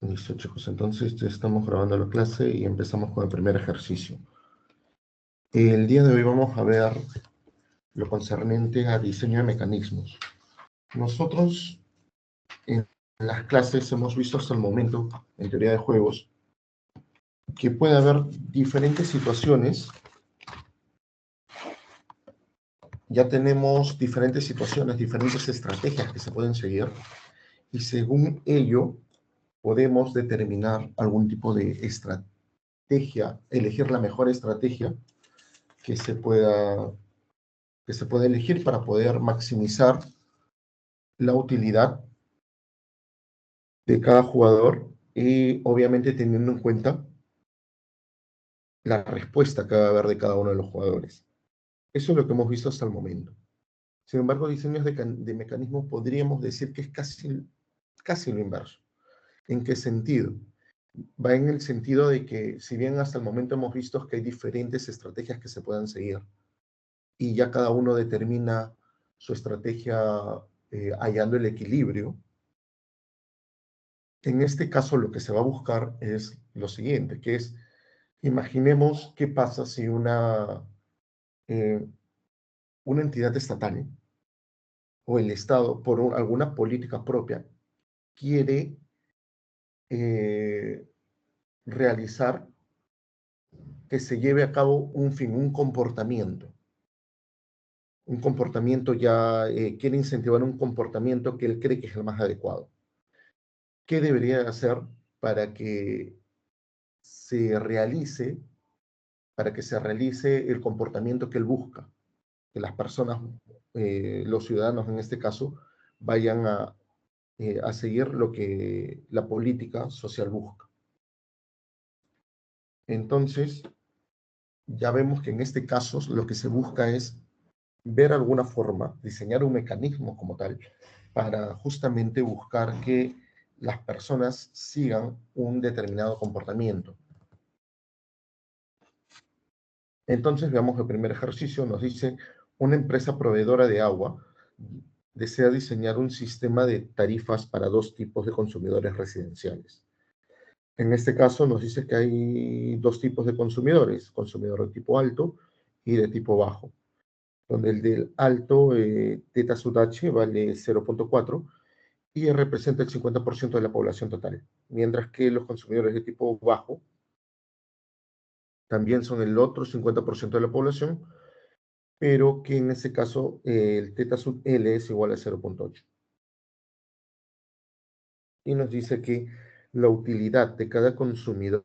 Listo, chicos. Entonces ya estamos grabando la clase y empezamos con el primer ejercicio. El día de hoy vamos a ver lo concerniente a diseño de mecanismos. Nosotros en las clases hemos visto hasta el momento, en teoría de juegos, que puede haber diferentes situaciones. Ya tenemos diferentes situaciones, diferentes estrategias que se pueden seguir, y según ello podemos determinar algún tipo de estrategia, elegir la mejor estrategia que se pueda elegir para poder maximizar la utilidad de cada jugador y obviamente teniendo en cuenta la respuesta que va a haber de cada uno de los jugadores. Eso es lo que hemos visto hasta el momento. Sin embargo, diseños de mecanismos podríamos decir que es casi lo inverso. ¿En qué sentido? Va en el sentido de que si bien hasta el momento hemos visto que hay diferentes estrategias que se puedan seguir y ya cada uno determina su estrategia hallando el equilibrio. En este caso lo que se va a buscar es lo siguiente, que es, imaginemos qué pasa si una entidad estatal o el Estado, por alguna política propia, quiere eh, realizar que se lleve a cabo un fin, un comportamiento ya, quiere incentivar un comportamiento que él cree que es el más adecuado. ¿Qué debería hacer para que se realice, el comportamiento que él busca? Que las personas, los ciudadanos en este caso, vayan a seguir lo que la política social busca. Entonces, ya vemos que en este caso lo que se busca es ver alguna forma, diseñar un mecanismo como tal, para justamente buscar que las personas sigan un determinado comportamiento. Entonces, veamos el primer ejercicio. Nos dice, una empresa proveedora de agua desea diseñar un sistema de tarifas para dos tipos de consumidores residenciales. En este caso nos dice que hay dos tipos de consumidores, consumidor de tipo alto y de tipo bajo, donde el del alto, teta sub H, vale 0.4 y representa el 50% de la población total, mientras que los consumidores de tipo bajo también son el otro 50% de la población, pero que en este caso el teta sub L es igual a 0.8. Y nos dice que la utilidad de cada consumidor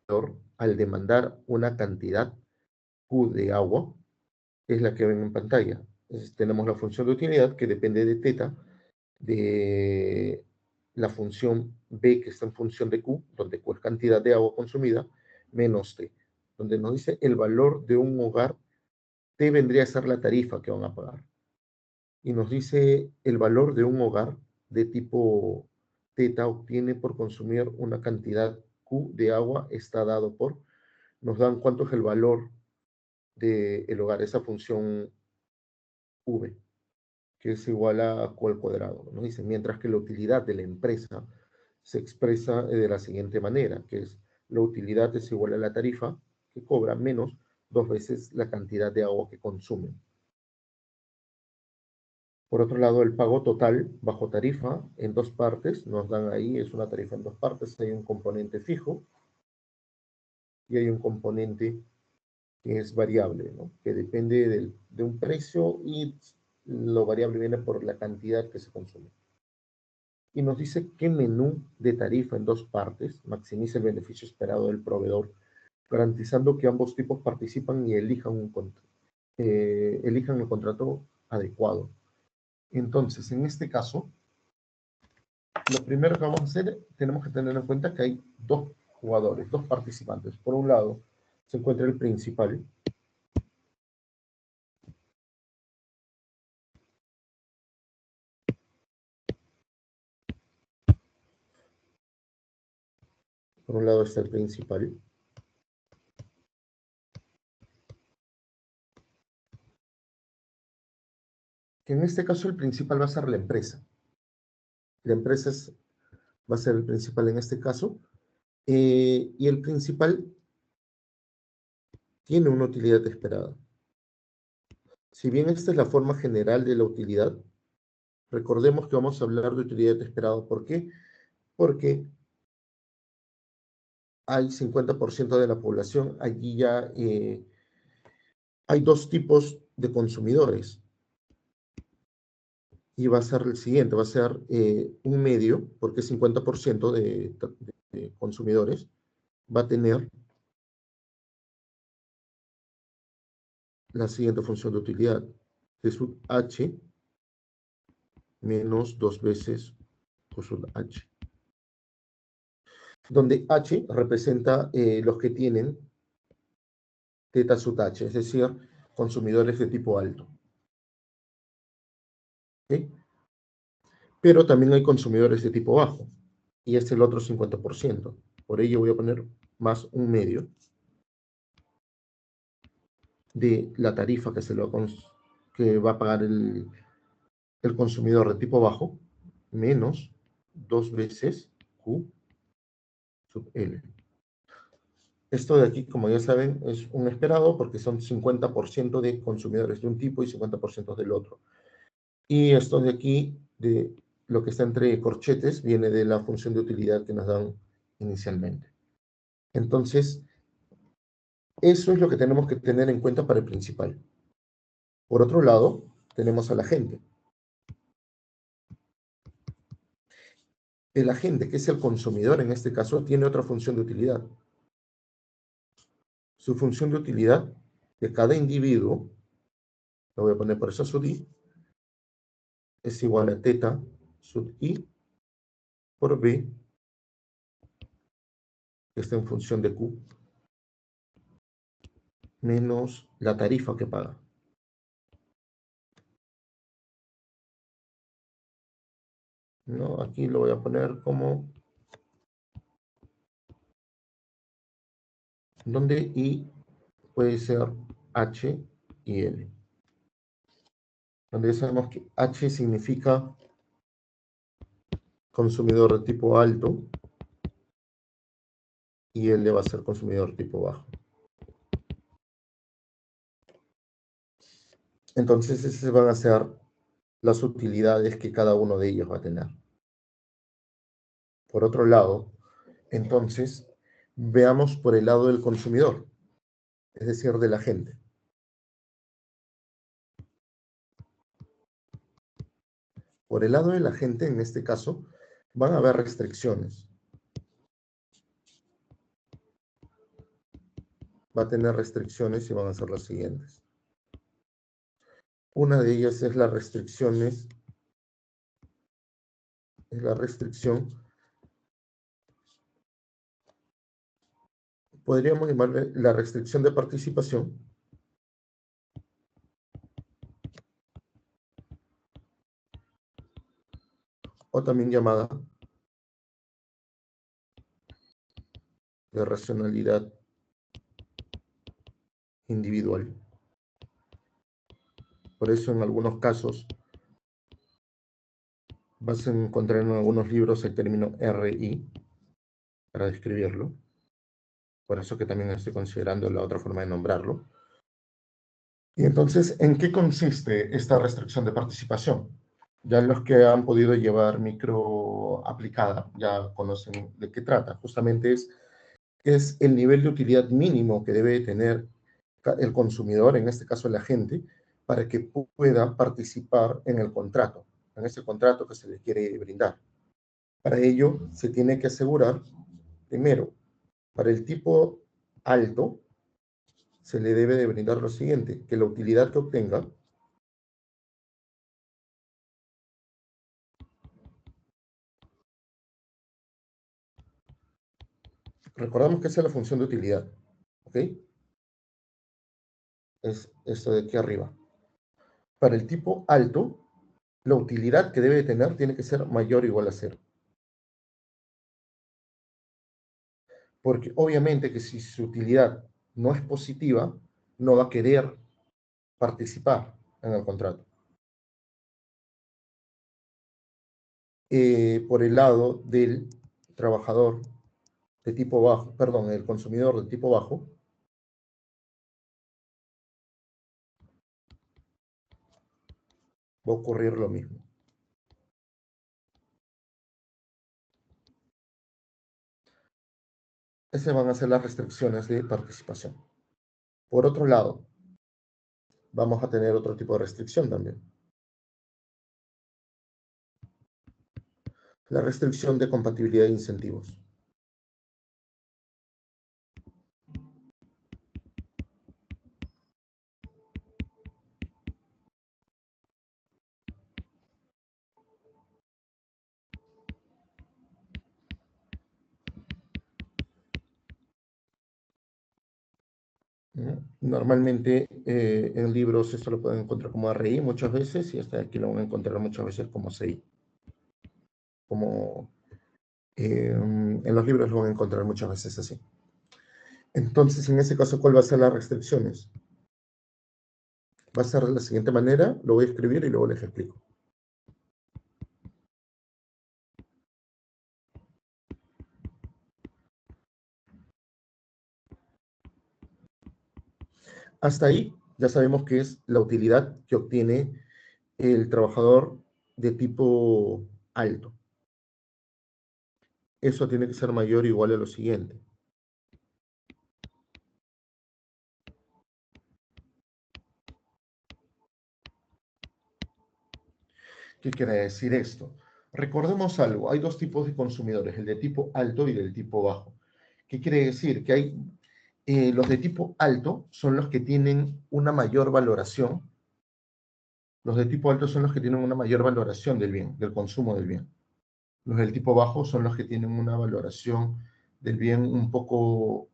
al demandar una cantidad Q de agua es la que ven en pantalla. Entonces, tenemos la función de utilidad que depende de teta, de la función B que está en función de Q, donde Q es cantidad de agua consumida, menos T, donde nos dice el valor de un hogar, T vendría a ser la tarifa que van a pagar. Y nos dice el valor de un hogar de tipo teta obtiene por consumir una cantidad Q de agua está dado por, nos dan cuánto es el valor del hogar, esa función V, que es igual a Q al cuadrado. Nos dice, mientras que la utilidad de la empresa se expresa de la siguiente manera, que es la utilidad es igual a la tarifa que cobra menos dos veces la cantidad de agua que consume. Por otro lado, el pago total bajo tarifa en dos partes, nos dan ahí, es una tarifa en dos partes, hay un componente fijo y hay un componente que es variable, ¿no? Que depende de un precio y lo variable viene por la cantidad que se consume. Y nos dice qué menú de tarifa en dos partes maximiza el beneficio esperado del proveedor, garantizando que ambos tipos participan y elijan el contrato adecuado. Entonces, en este caso, lo primero que vamos a hacer, tenemos que tener en cuenta que hay dos jugadores, dos participantes. Por un lado, se encuentra el principal. Por un lado está el principal. Que en este caso el principal va a ser la empresa. La empresa va a ser el principal en este caso. Y el principal tiene una utilidad esperada. Si bien esta es la forma general de la utilidad, recordemos que vamos a hablar de utilidad esperada. ¿Por qué? Porque hay 50% de la población, allí ya hay dos tipos de consumidores. Y va a ser el siguiente, va a ser un medio, porque 50% de consumidores va a tener la siguiente función de utilidad, T sub h menos 2 veces Q sub h, donde h representa los que tienen teta sub h, es decir, consumidores de tipo alto. ¿Okay? Pero también hay consumidores de tipo bajo, y es el otro 50%. Por ello voy a poner más un medio de la tarifa que va a pagar el consumidor de tipo bajo, menos 2 veces Q sub L. Esto de aquí, como ya saben, es un esperado porque son 50% de consumidores de un tipo y 50% del otro. Y esto de aquí, de lo que está entre corchetes, viene de la función de utilidad que nos dan inicialmente. Entonces, eso es lo que tenemos que tener en cuenta para el principal. Por otro lado, tenemos al agente. El agente, que es el consumidor en este caso, tiene otra función de utilidad. Su función de utilidad de cada individuo, lo voy a poner por eso sub i, es igual a teta sub i por b, que está en función de q, menos la tarifa que paga. ¿No? Aquí lo voy a poner como donde i puede ser h y l. Donde ya sabemos que h significa consumidor de tipo alto y L va a ser consumidor tipo bajo. Entonces, esas van a ser las utilidades que cada uno de ellos va a tener. Por otro lado, entonces, veamos por el lado del consumidor, es decir, de la gente. Por el lado de la gente, en este caso, van a haber restricciones. Va a tener restricciones y van a ser las siguientes. Una de ellas es la restricción podríamos llamarle la restricción de participación, o también llamada de racionalidad individual. Por eso en algunos casos vas a encontrar en algunos libros el término RI para describirlo. Por eso que también estoy considerando la otra forma de nombrarlo. Y entonces, ¿en qué consiste esta restricción de participación? Ya los que han podido llevar micro aplicada ya conocen de qué trata. Justamente es el nivel de utilidad mínimo que debe tener el consumidor, en este caso el agente, para que pueda participar en el contrato, en ese contrato que se le quiere brindar. Para ello, se tiene que asegurar, primero, para el tipo alto, se le debe de brindar lo siguiente, que la utilidad que obtenga recordamos que esa es la función de utilidad, ¿ok? Es esto de aquí arriba. Para el tipo alto, la utilidad que debe de tener tiene que ser mayor o igual a 0. Porque obviamente que si su utilidad no es positiva, no va a querer participar en el contrato. Por el lado del trabajador, de tipo bajo, perdón, el consumidor de tipo bajo, va a ocurrir lo mismo. Esas van a ser las restricciones de participación. Por otro lado, vamos a tener otro tipo de restricción también. La restricción de compatibilidad de incentivos. Normalmente en libros esto lo pueden encontrar como RI muchas veces y hasta aquí lo van a encontrar muchas veces como CI. Como en los libros lo van a encontrar muchas veces así. Entonces, en ese caso, ¿cuál va a ser las restricciones? Va a ser de la siguiente manera, lo voy a escribir y luego les explico. Hasta ahí ya sabemos que es la utilidad que obtiene el trabajador de tipo alto. Eso tiene que ser mayor o igual a lo siguiente. ¿Qué quiere decir esto? Recordemos algo, hay dos tipos de consumidores, el de tipo alto y del tipo bajo. ¿Qué quiere decir? Que hay los de tipo alto son los que tienen una mayor valoración. Los de tipo alto son los que tienen una mayor valoración del bien, del consumo del bien. Los del tipo bajo son los que tienen una valoración del bien un poco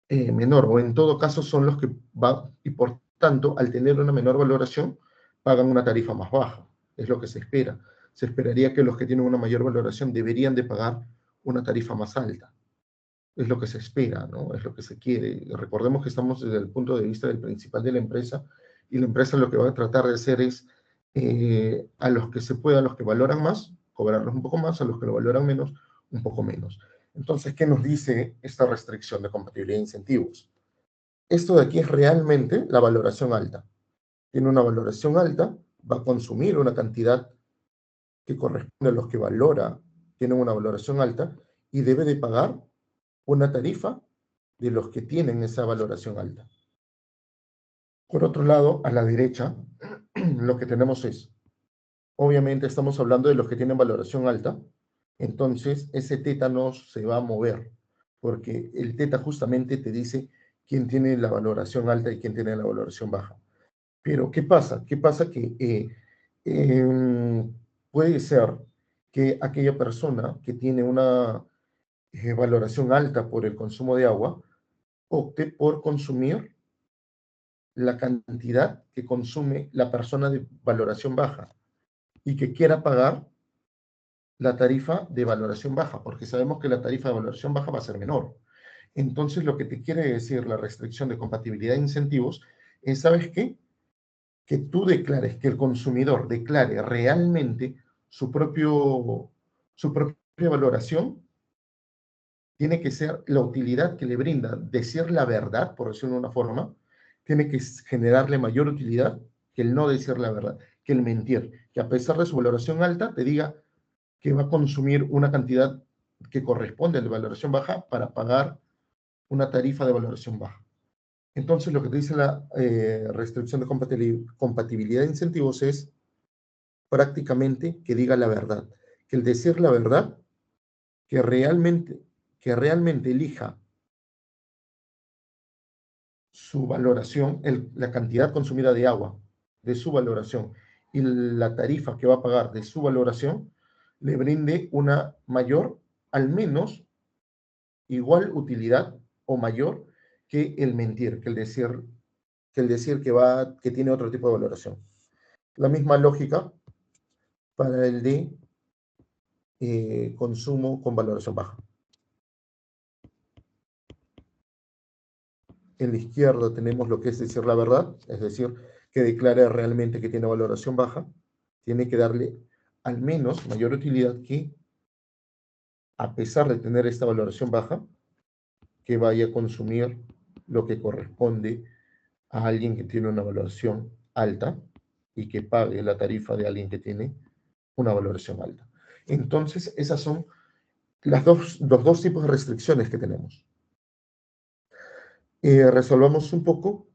menor, o en todo caso son los que van, y por tanto, al tener una menor valoración, pagan una tarifa más baja. Es lo que se espera. Se esperaría que los que tienen una mayor valoración deberían de pagar una tarifa más alta. Es lo que se espera, ¿no? Es lo que se quiere. Recordemos que estamos desde el punto de vista del principal de la empresa, y la empresa lo que va a tratar de hacer es a los que se pueda, a los que valoran más, cobrarlos un poco más, a los que lo valoran menos, un poco menos. Entonces, ¿qué nos dice esta restricción de compatibilidad de incentivos? Esto de aquí es realmente la valoración alta. Tiene una valoración alta, va a consumir una cantidad que corresponde a los que valora, tienen una valoración alta, y debe de pagar una tarifa de los que tienen esa valoración alta. Por otro lado, a la derecha, lo que tenemos es, obviamente estamos hablando de los que tienen valoración alta, entonces ese teta no se va a mover, porque el teta justamente te dice quién tiene la valoración alta y quién tiene la valoración baja. Pero, ¿qué pasa? ¿Qué pasa? Que puede ser que aquella persona que tiene una valoración alta por el consumo de agua opte por consumir la cantidad que consume la persona de valoración baja y que quiera pagar la tarifa de valoración baja, porque sabemos que la tarifa de valoración baja va a ser menor. Entonces, lo que te quiere decir la restricción de compatibilidad de incentivos es, ¿sabes qué? Que tú declares, que el consumidor declare realmente su propia valoración, tiene que ser la utilidad que le brinda decir la verdad, por decirlo de una forma, tiene que generarle mayor utilidad que el no decir la verdad, que el mentir, que a pesar de su valoración alta, te diga que va a consumir una cantidad que corresponde a la valoración baja para pagar una tarifa de valoración baja. Entonces, lo que te dice la restricción de compatibilidad de incentivos es prácticamente que diga la verdad, que el decir la verdad, que realmente, que realmente elija su valoración, la cantidad consumida de agua, de su valoración, y la tarifa que va a pagar de su valoración, le brinde una mayor, al menos igual utilidad o mayor que el mentir, que tiene otro tipo de valoración. La misma lógica para el de consumo con valoración baja. En la izquierda tenemos lo que es decir la verdad, es decir, que declara realmente que tiene valoración baja, tiene que darle al menos mayor utilidad que, a pesar de tener esta valoración baja, que vaya a consumir lo que corresponde a alguien que tiene una valoración alta y que pague la tarifa de alguien que tiene una valoración alta. Entonces, esas son los dos tipos de restricciones que tenemos. Resolvamos un poco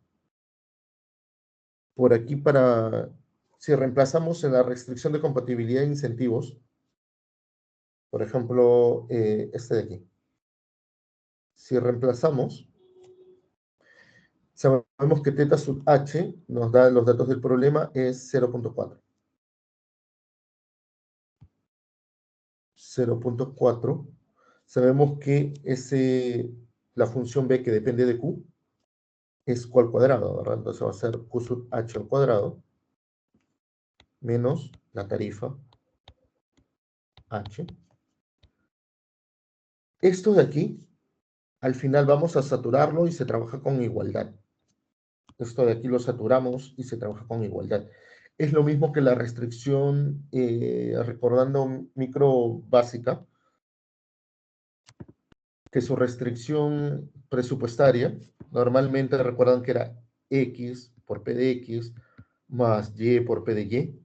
por aquí para, si reemplazamos en la restricción de compatibilidad de incentivos, por ejemplo, este de aquí. Si reemplazamos, sabemos que θ sub h nos da los datos del problema, es 0.4. 0.4. Sabemos que la función b que depende de q es q al cuadrado, ¿verdad? Entonces va a ser q sub h al cuadrado menos la tarifa h. Esto de aquí, al final vamos a saturarlo y se trabaja con igualdad. Esto de aquí lo saturamos y se trabaja con igualdad. Es lo mismo que la restricción, recordando micro básica, que su restricción presupuestaria, normalmente recuerdan que era X por P de X más Y por P de Y,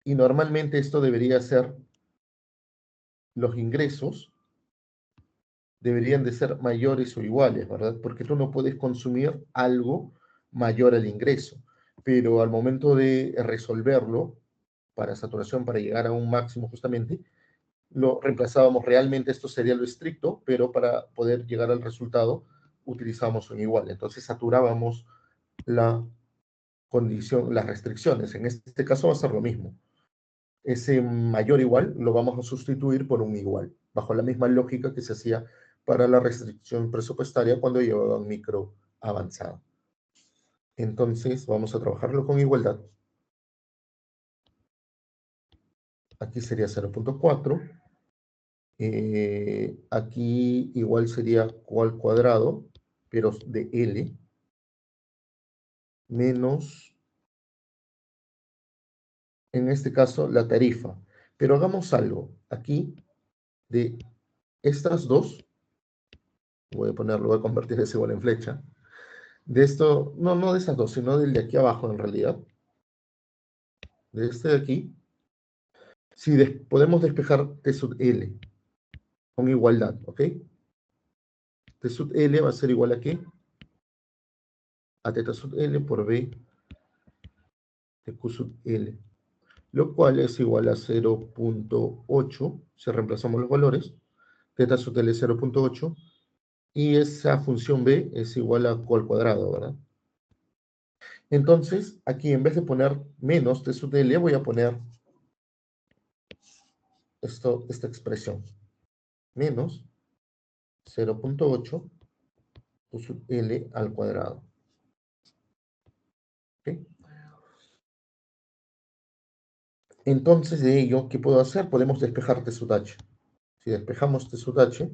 y normalmente esto debería ser, los ingresos deberían de ser mayores o iguales, ¿verdad? Porque tú no puedes consumir algo mayor al ingreso, pero al momento de resolverlo para saturación, para llegar a un máximo justamente, lo reemplazábamos realmente, esto sería lo estricto, pero para poder llegar al resultado utilizamos un igual. Entonces saturábamos la condición, las restricciones. En este caso va a ser lo mismo. Ese mayor igual lo vamos a sustituir por un igual, bajo la misma lógica que se hacía para la restricción presupuestaria cuando llevaban micro avanzado. Entonces vamos a trabajarlo con igualdad. Aquí sería 0.4. Aquí igual sería q al cuadrado, pero de L, menos, en este caso, la tarifa. Pero hagamos algo. Aquí, de estas dos, voy a convertir ese igual en flecha. De esto, no de estas dos, sino del de aquí abajo en realidad. De este de aquí. Si podemos despejar T sub L con igualdad, ¿ok? T sub L va a ser igual a ¿qué? A θ sub L por B de Q sub L, lo cual es igual a 0.8, si reemplazamos los valores, θ sub L es 0.8, y esa función B es igual a Q al cuadrado, ¿verdad? Entonces, aquí en vez de poner menos T sub L, voy a poner esta expresión, menos 0.8 Q sub L al cuadrado. ¿Ok? Entonces, de ello, ¿qué puedo hacer? Podemos despejar T sub H. Si despejamos T sub H,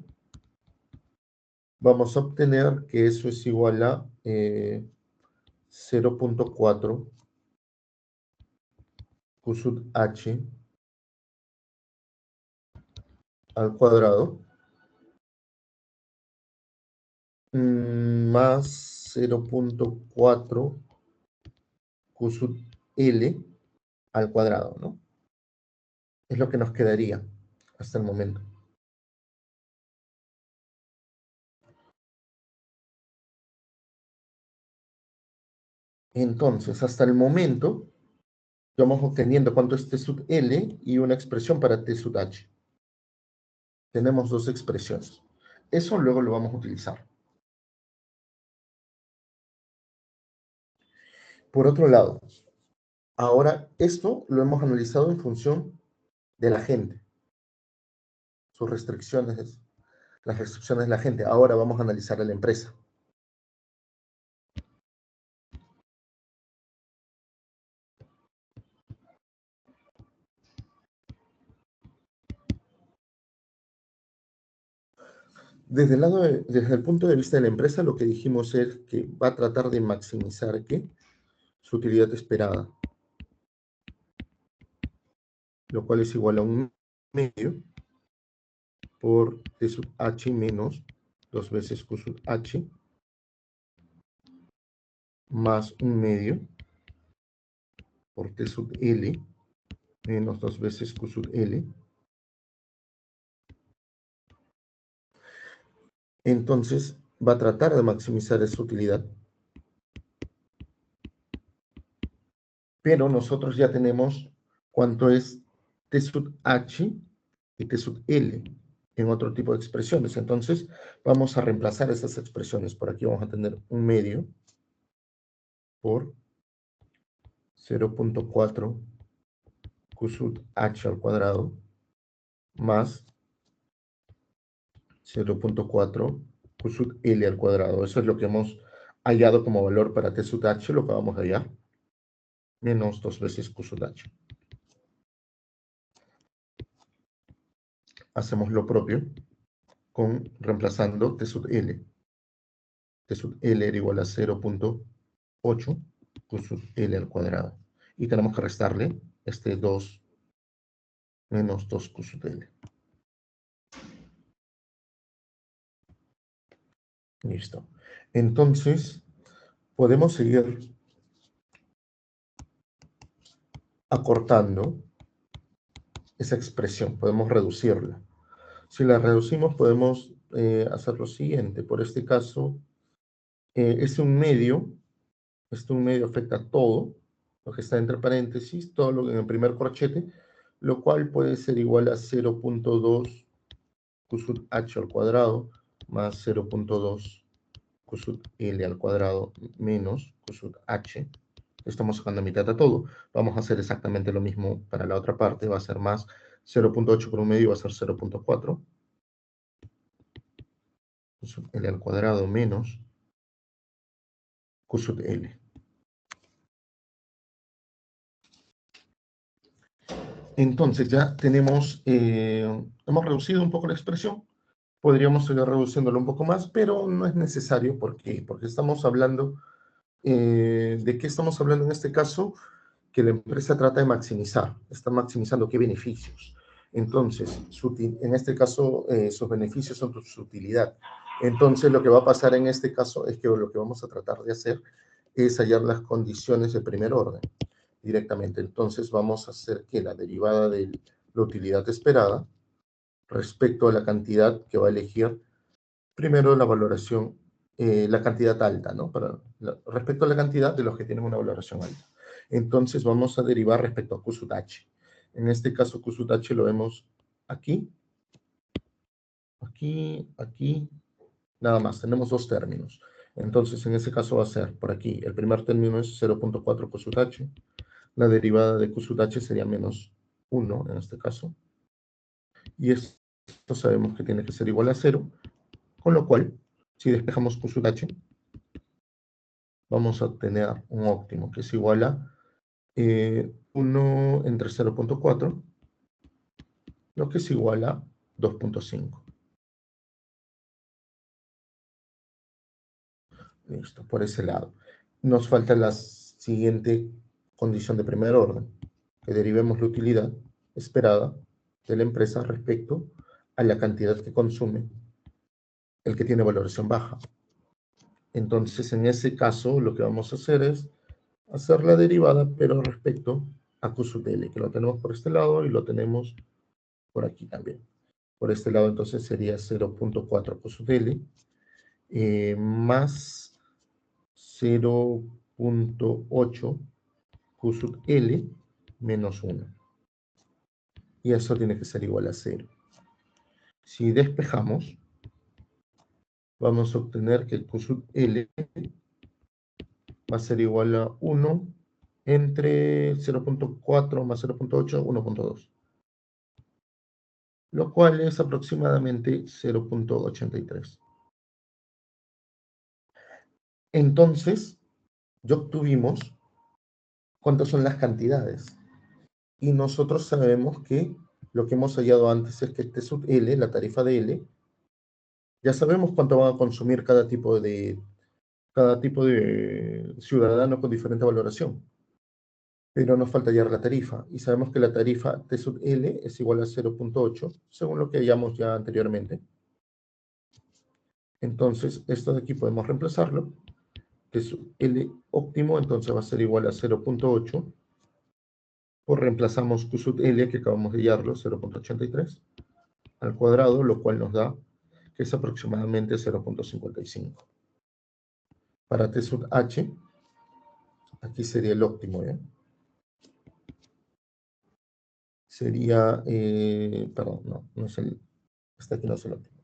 vamos a obtener que eso es igual a 0.4 Q sub H al cuadrado más 0.4 Q sub L al cuadrado, ¿no? Es lo que nos quedaría hasta el momento. Entonces, hasta el momento, vamos obteniendo cuánto es T sub L y una expresión para T sub H. Tenemos dos expresiones. Eso luego lo vamos a utilizar. Por otro lado, ahora esto lo hemos analizado en función de la gente, sus restricciones, las restricciones de la gente. Ahora vamos a analizar a la empresa. Desde el punto de vista de la empresa, lo que dijimos es que va a tratar de maximizar ¿qué? Su utilidad esperada, lo cual es igual a un medio por T sub H menos 2 veces Q sub H más 1/2 por T sub L menos 2 veces Q sub L. Entonces va a tratar de maximizar esa utilidad. Pero nosotros ya tenemos cuánto es T sub H y T sub L en otro tipo de expresiones. Entonces vamos a reemplazar esas expresiones. Por aquí vamos a tener 1/2 por 0.4 Q sub H al cuadrado más 0.4 Q sub L al cuadrado. Eso es lo que hemos hallado como valor para T sub H, lo que vamos a hallar, menos 2 veces Q sub H. Hacemos lo propio con reemplazando T sub L. T sub L era igual a 0.8 Q sub L al cuadrado. Y tenemos que restarle este 2 menos 2 Q sub L. Listo. Entonces, podemos seguir acortando esa expresión, podemos reducirla. Si la reducimos, podemos hacer lo siguiente. Por este caso, este 1/2 afecta a todo lo que está entre paréntesis, todo lo que en el primer corchete, lo cual puede ser igual a 0.2 Q sub H al cuadrado más 0.2 Q sub L al cuadrado menos Q sub H. Estamos sacando mitad a todo. Vamos a hacer exactamente lo mismo para la otra parte. Va a ser más 0.8 por 1/2 va a ser 0.4. Q sub L al cuadrado menos Q sub L. Entonces ya tenemos, hemos reducido un poco la expresión. Podríamos seguir reduciéndolo un poco más, pero no es necesario. ¿Por qué? Porque estamos hablando, ¿de qué estamos hablando en este caso? Que la empresa trata de maximizar. Está maximizando qué beneficios. Entonces, en este caso, sus beneficios son su utilidad. Entonces, lo que va a pasar en este caso es que lo que vamos a tratar de hacer es hallar las condiciones de primer orden directamente. Entonces, vamos a hacer que la derivada de la utilidad esperada respecto a la cantidad que va a elegir, primero la valoración, la cantidad alta, ¿no? Respecto a la cantidad de los que tienen una valoración alta. Entonces vamos a derivar respecto a Q sub H. En este caso Q sub H lo vemos aquí, aquí, nada más. Tenemos dos términos. Entonces en ese caso va a ser por aquí. El primer término es 0.4 Q sub H. La derivada de Q sub H sería menos 1 en este caso. Y esto sabemos que tiene que ser igual a 0. Con lo cual, si despejamos Q sub H, vamos a obtener un óptimo que es igual a 1 entre 0.4, lo que es igual a 2.5. Listo, por ese lado. Nos falta la siguiente condición de primer orden, que derivemos la utilidad esperada de la empresa respecto a la cantidad que consume el que tiene valoración baja. Entonces, en ese caso, lo que vamos a hacer es hacer la derivada, pero respecto a Q sub L, que lo tenemos por este lado y lo tenemos por aquí también. Por este lado, entonces, sería 0.4 Q sub L más 0.8 Q sub L menos 1. Y eso tiene que ser igual a 0. Si despejamos, vamos a obtener que el Q sub L va a ser igual a 1 entre 0.4 más 0.8, 1.2. Lo cual es aproximadamente 0.83. Entonces, ya obtuvimos cuántas son las cantidades. Y nosotros sabemos que lo que hemos hallado antes es que T sub L, la tarifa de L, ya sabemos cuánto va a consumir cada tipo de ciudadano con diferente valoración. Pero nos falta hallar la tarifa. Y sabemos que la tarifa T sub L es igual a 0.8, según lo que hallamos ya anteriormente. Entonces, esto de aquí podemos reemplazarlo. Es L óptimo, entonces va a ser igual a 0.8. Pues reemplazamos Q sub L, que acabamos de hallarlo, 0.83, al cuadrado, lo cual nos da que es aproximadamente 0.55. Para T sub H, aquí sería el óptimo, ¿ya? Sería, perdón, no es el, este aquí no es el óptimo.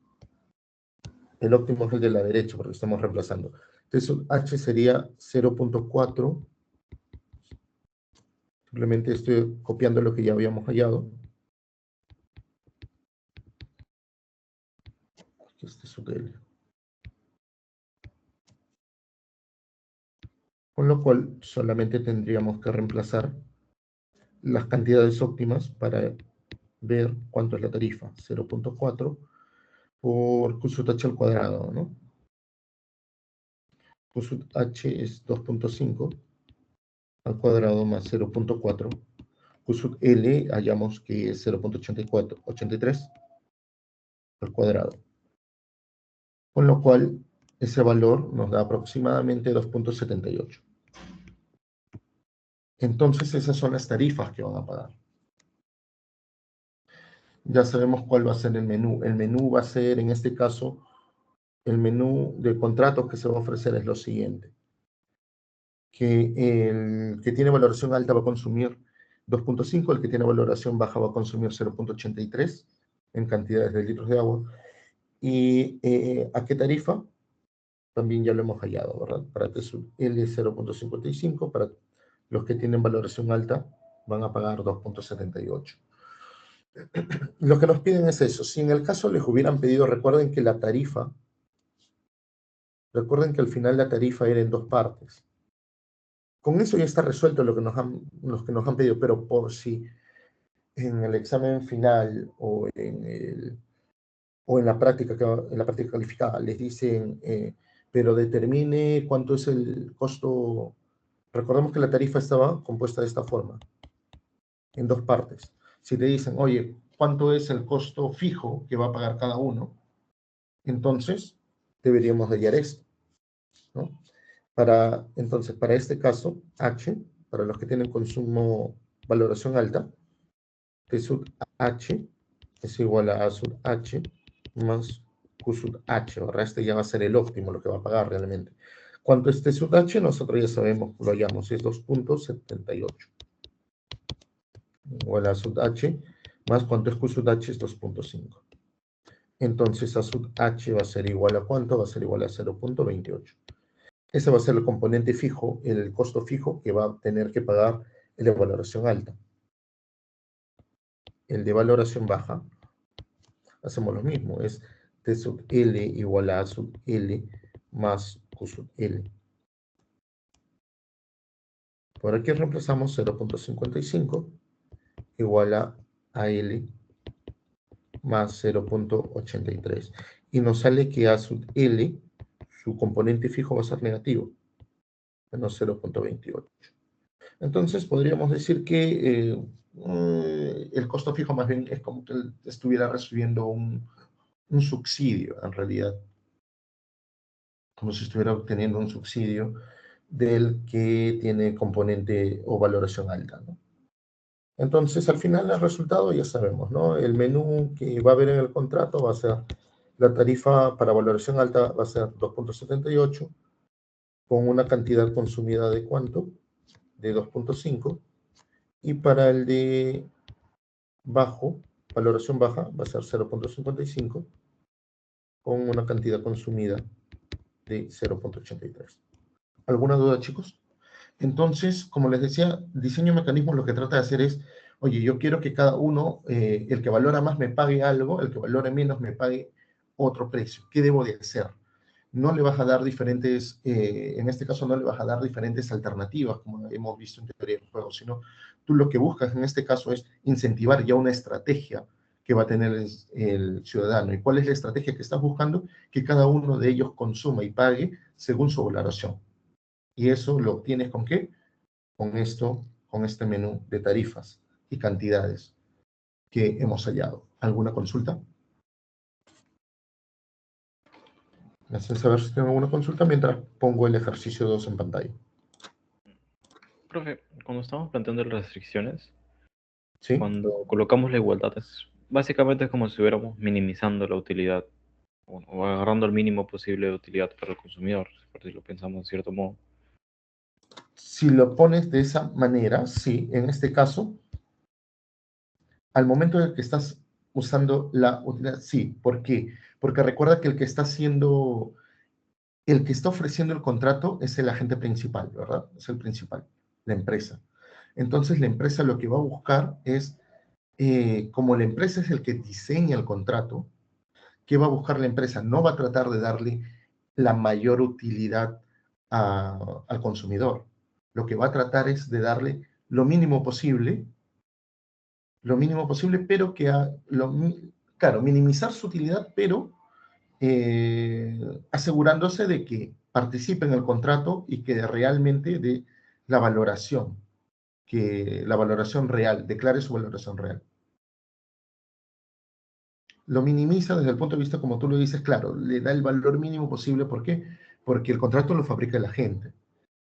El óptimo es el de la derecha, porque estamos reemplazando. T sub H sería 0.4. Simplemente estoy copiando lo que ya habíamos hallado. Aquí este sub L. Con lo cual solamente tendríamos que reemplazar las cantidades óptimas para ver cuánto es la tarifa. 0.4 por Q sub H al cuadrado, ¿no? Q sub H es 2.5 al cuadrado más 0.4. Q sub L hallamos que es 0.83 al cuadrado. Con lo cual ese valor nos da aproximadamente 2.78. Entonces esas son las tarifas que van a pagar. Ya sabemos cuál va a ser el menú. El menú va a ser, en este caso, el menú de contratos que se va a ofrecer es lo siguiente. Que el que tiene valoración alta va a consumir 2.5, el que tiene valoración baja va a consumir 0.83 en cantidades de litros de agua. ¿Y a qué tarifa? También ya lo hemos hallado, ¿verdad? Para T sub L 0.55, para los que tienen valoración alta van a pagar 2.78. Lo que nos piden es eso. Si en el caso les hubieran pedido, recuerden que la tarifa, recuerden que al final la tarifa era en dos partes. Con eso ya está resuelto lo que nos han pedido, pero por si en el examen final o en la práctica calificada les dicen, pero determine cuánto es el costo. Recordemos que la tarifa estaba compuesta de esta forma, en dos partes. Si te dicen, oye, ¿cuánto es el costo fijo que va a pagar cada uno? Entonces, deberíamos hallar esto, ¿no? Entonces, para este caso, H, para los que tienen consumo, valoración alta, T sub H es igual a sub H más Q sub H, ¿verdad? Este ya va a ser el óptimo, lo que va a pagar realmente. ¿Cuánto es T sub H? Nosotros ya sabemos, lo hallamos, es 2.78. Igual a sub H más cuánto es Q sub H es 2.5. Entonces a sub H va a ser igual a cuánto, va a ser igual a 0.28. Ese va a ser el componente fijo, el costo fijo que va a tener que pagar el de valoración alta. El de valoración baja, hacemos lo mismo, es T sub L igual a sub L más Q sub L. Por aquí reemplazamos 0.55 igual a L más 0.83. Y nos sale que A sub L, su componente fijo va a ser negativo, menos 0.28. Entonces podríamos decir que el costo fijo más bien es como que él estuviera recibiendo un subsidio, en realidad, como si estuviera obteniendo un subsidio del que tiene componente o valoración alta, ¿no? Entonces, al final, el resultado ya sabemos, ¿no? El menú que va a haber en el contrato va a ser, la tarifa para valoración alta va a ser 2.78, con una cantidad consumida de ¿cuánto? De 2.5, y para el de bajo, valoración baja, va a ser 0.55, con una cantidad consumida de 0.83. ¿Alguna duda, chicos? Entonces, como les decía, diseño de mecanismos lo que trata de hacer es, oye, yo quiero que cada uno, el que valora más me pague algo, el que valore menos me pague otro precio. ¿Qué debo de hacer? No le vas a dar diferentes, en este caso no le vas a dar diferentes alternativas, como hemos visto en teoría del juego, sino tú lo que buscas en este caso es incentivar ya una estrategia que va a tener el ciudadano. ¿Y cuál es la estrategia que estás buscando? Que cada uno de ellos consuma y pague según su valoración. ¿Y eso lo obtienes con qué? Con esto, con este menú de tarifas y cantidades que hemos hallado. ¿Alguna consulta? Me hacen saber si tengo alguna consulta mientras pongo el ejercicio 2 en pantalla. Profe, cuando estamos planteando las restricciones, ¿Sí? cuando colocamos la igualdad, básicamente es como si estuviéramos minimizando la utilidad o agarrando el mínimo posible de utilidad para el consumidor, por si lo pensamos de cierto modo. Si lo pones de esa manera, sí, en este caso, al momento en el que estás usando la utilidad, sí. ¿Por qué? Porque recuerda que el que está ofreciendo el contrato es el agente principal, ¿verdad? Es el principal, la empresa. Entonces, la empresa lo que va a buscar es, como la empresa es el que diseña el contrato, ¿qué va a buscar la empresa? No va a tratar de darle la mayor utilidad al consumidor. Lo que va a tratar es de darle lo mínimo posible, pero claro, minimizar su utilidad, pero asegurándose de que participe en el contrato y que realmente dé la valoración, que la valoración real, declare su valoración real. Lo minimiza desde el punto de vista, como tú lo dices, claro, le da el valor mínimo posible. ¿Por qué? Porque el contrato lo fabrica la gente.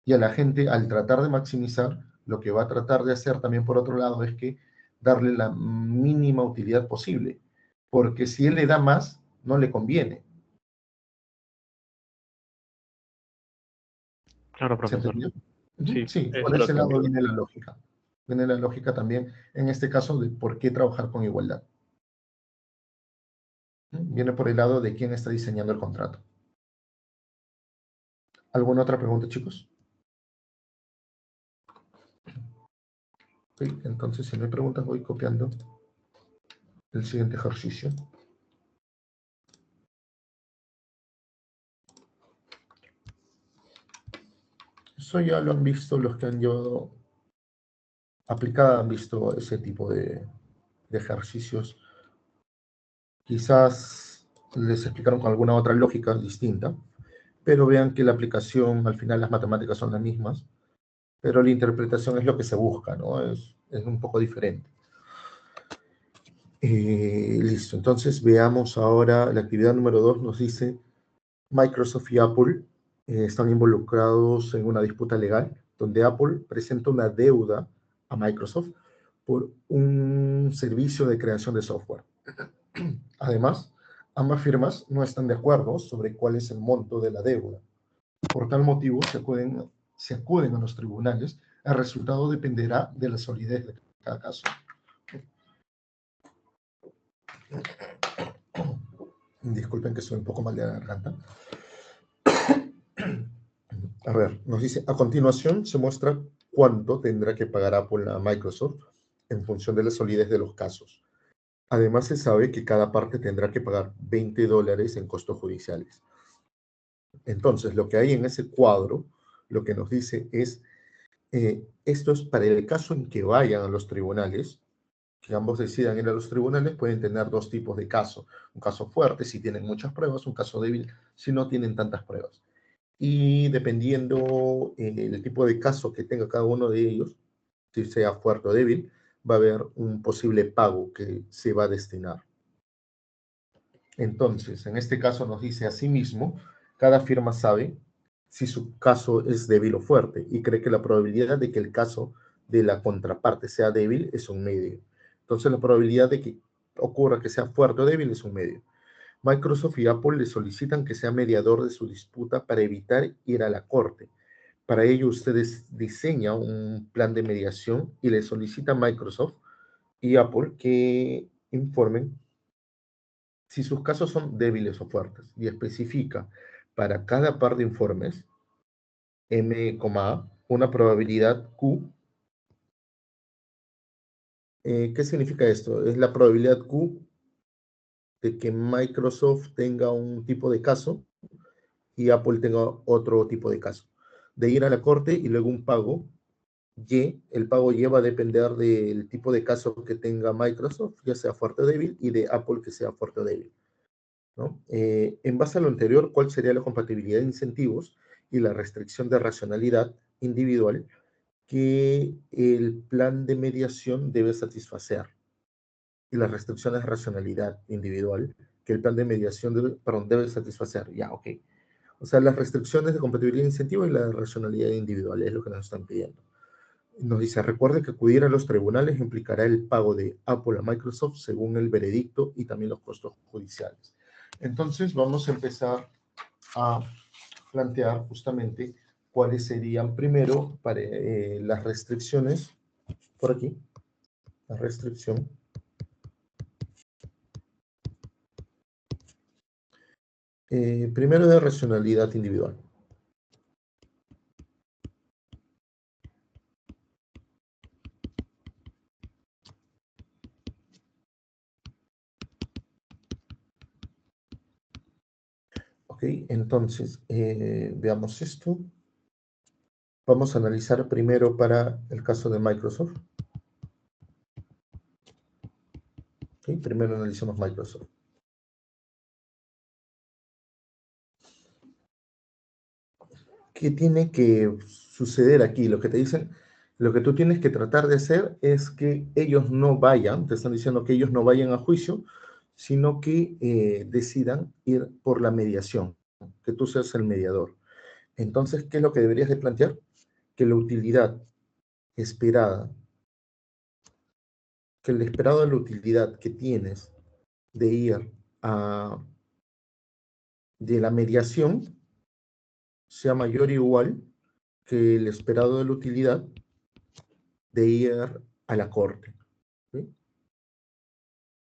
Y a la gente, al tratar de maximizar, lo que va a tratar de hacer también por otro lado es que darle la mínima utilidad posible. Porque si él le da más, no le conviene. Claro, ¿Se profesor. entendió? Sí, Sí, eso por es lo ese que lado entiendo. viene la lógica. Viene la lógica también, en este caso, de por qué trabajar con igualdad. Viene por el lado de quién está diseñando el contrato. ¿Alguna otra pregunta, chicos? Ok, entonces, si no hay preguntas, voy copiando el siguiente ejercicio. Eso ya lo han visto los que han llevado aplicada, han visto ese tipo de ejercicios. Quizás les explicaron con alguna otra lógica distinta, pero vean que la aplicación, al final las matemáticas son las mismas, pero la interpretación es lo que se busca, ¿no? Es un poco diferente. Listo, entonces veamos ahora la actividad número 2. Nos dice Microsoft y Apple están involucrados en una disputa legal donde Apple presenta una deuda a Microsoft por un servicio de creación de software. Además, ambas firmas no están de acuerdo sobre cuál es el monto de la deuda. Por tal motivo, se acuden a los tribunales. El resultado dependerá de la solidez de cada caso. Disculpen que estoy un poco mal de la garganta. A ver, nos dice, a continuación se muestra cuánto tendrá que pagar Apple a Microsoft en función de la solidez de los casos. Además, se sabe que cada parte tendrá que pagar $20 en costos judiciales. Entonces, lo que hay en ese cuadro, lo que nos dice es, esto es para el caso en que vayan a los tribunales, que ambos decidan ir a los tribunales, pueden tener dos tipos de caso. Un caso fuerte si tienen muchas pruebas, un caso débil si no tienen tantas pruebas. Y dependiendo el tipo de caso que tenga cada uno de ellos, si sea fuerte o débil, va a haber un posible pago que se va a destinar. Entonces, en este caso nos dice asimismo, cada firma sabe si su caso es débil o fuerte y cree que la probabilidad de que el caso de la contraparte sea débil es un medio. Entonces, la probabilidad de que ocurra que sea fuerte o débil es un medio. Microsoft y Apple le solicitan que sea mediador de su disputa para evitar ir a la corte. Para ello, ustedes diseñan un plan de mediación y le solicitan a Microsoft y Apple que informen si sus casos son débiles o fuertes y especifica para cada par de informes M, A, una probabilidad Q. ¿Qué significa esto? Es la probabilidad Q de que Microsoft tenga un tipo de caso y Apple tenga otro tipo de caso. De ir a la corte y luego un pago Y, el pago Y va a depender del tipo de caso que tenga Microsoft, ya sea fuerte o débil, y de Apple que sea fuerte o débil, ¿no? En base a lo anterior, ¿cuál sería la compatibilidad de incentivos y la restricción de racionalidad individual que el plan de mediación debe satisfacer? Y las restricciones de racionalidad individual que el plan de mediación debe satisfacer. Ya, ok. O sea, las restricciones de compatibilidad de incentivo y la racionalidad individual es lo que nos están pidiendo. Nos dice, recuerde que acudir a los tribunales implicará el pago de Apple a Microsoft según el veredicto y también los costos judiciales. Entonces, vamos a empezar a plantear justamente cuáles serían primero para, las restricciones, por aquí, la restricción. Primero de racionalidad individual. Ok, entonces, veamos esto. Vamos a analizar primero para el caso de Microsoft. Okay, primero analicemos Microsoft. ¿Qué tiene que suceder aquí? Lo que te dicen, lo que tú tienes que tratar de hacer es que ellos no vayan, te están diciendo que ellos no vayan a juicio, sino que decidan ir por la mediación, que tú seas el mediador. Entonces, ¿qué es lo que deberías de plantear? Que la utilidad esperada, que el esperado de la utilidad que tienes de ir a, de la mediación sea mayor o igual que el esperado de la utilidad de ir a la corte. ¿Sí?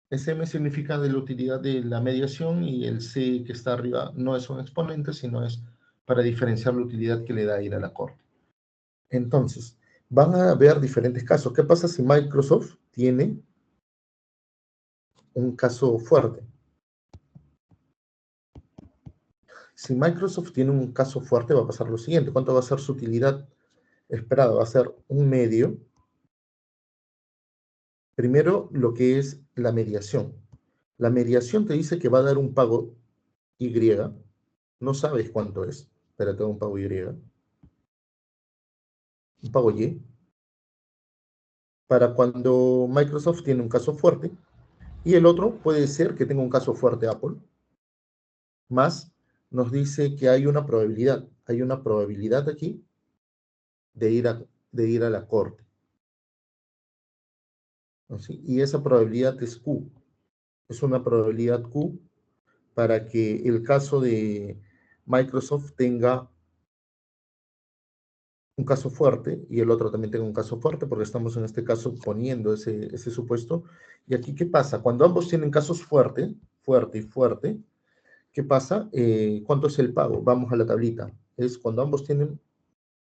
SM significa de la utilidad de la mediación y el C que está arriba no es un exponente, sino es para diferenciar la utilidad que le da ir a la corte. Entonces, van a haber diferentes casos. ¿Qué pasa si Microsoft tiene un caso fuerte? Si Microsoft tiene un caso fuerte, va a pasar lo siguiente. ¿Cuánto va a ser su utilidad esperada? Va a ser un medio. Primero, lo que es la mediación. La mediación te dice que va a dar un pago Y. No sabes cuánto es, pero te da un pago Y. Un pago Y. Para cuando Microsoft tiene un caso fuerte. Y el otro puede ser que tenga un caso fuerte Apple. Más nos dice que hay una probabilidad. Hay una probabilidad aquí de ir a la corte. ¿Sí? Y esa probabilidad es Q. Es una probabilidad Q para que el caso de Microsoft tenga un caso fuerte y el otro también tenga un caso fuerte, porque estamos en este caso poniendo ese supuesto. Y aquí, ¿qué pasa? Cuando ambos tienen casos fuerte y fuerte, ¿qué pasa? ¿Cuánto es el pago? Vamos a la tablita. Es cuando ambos tienen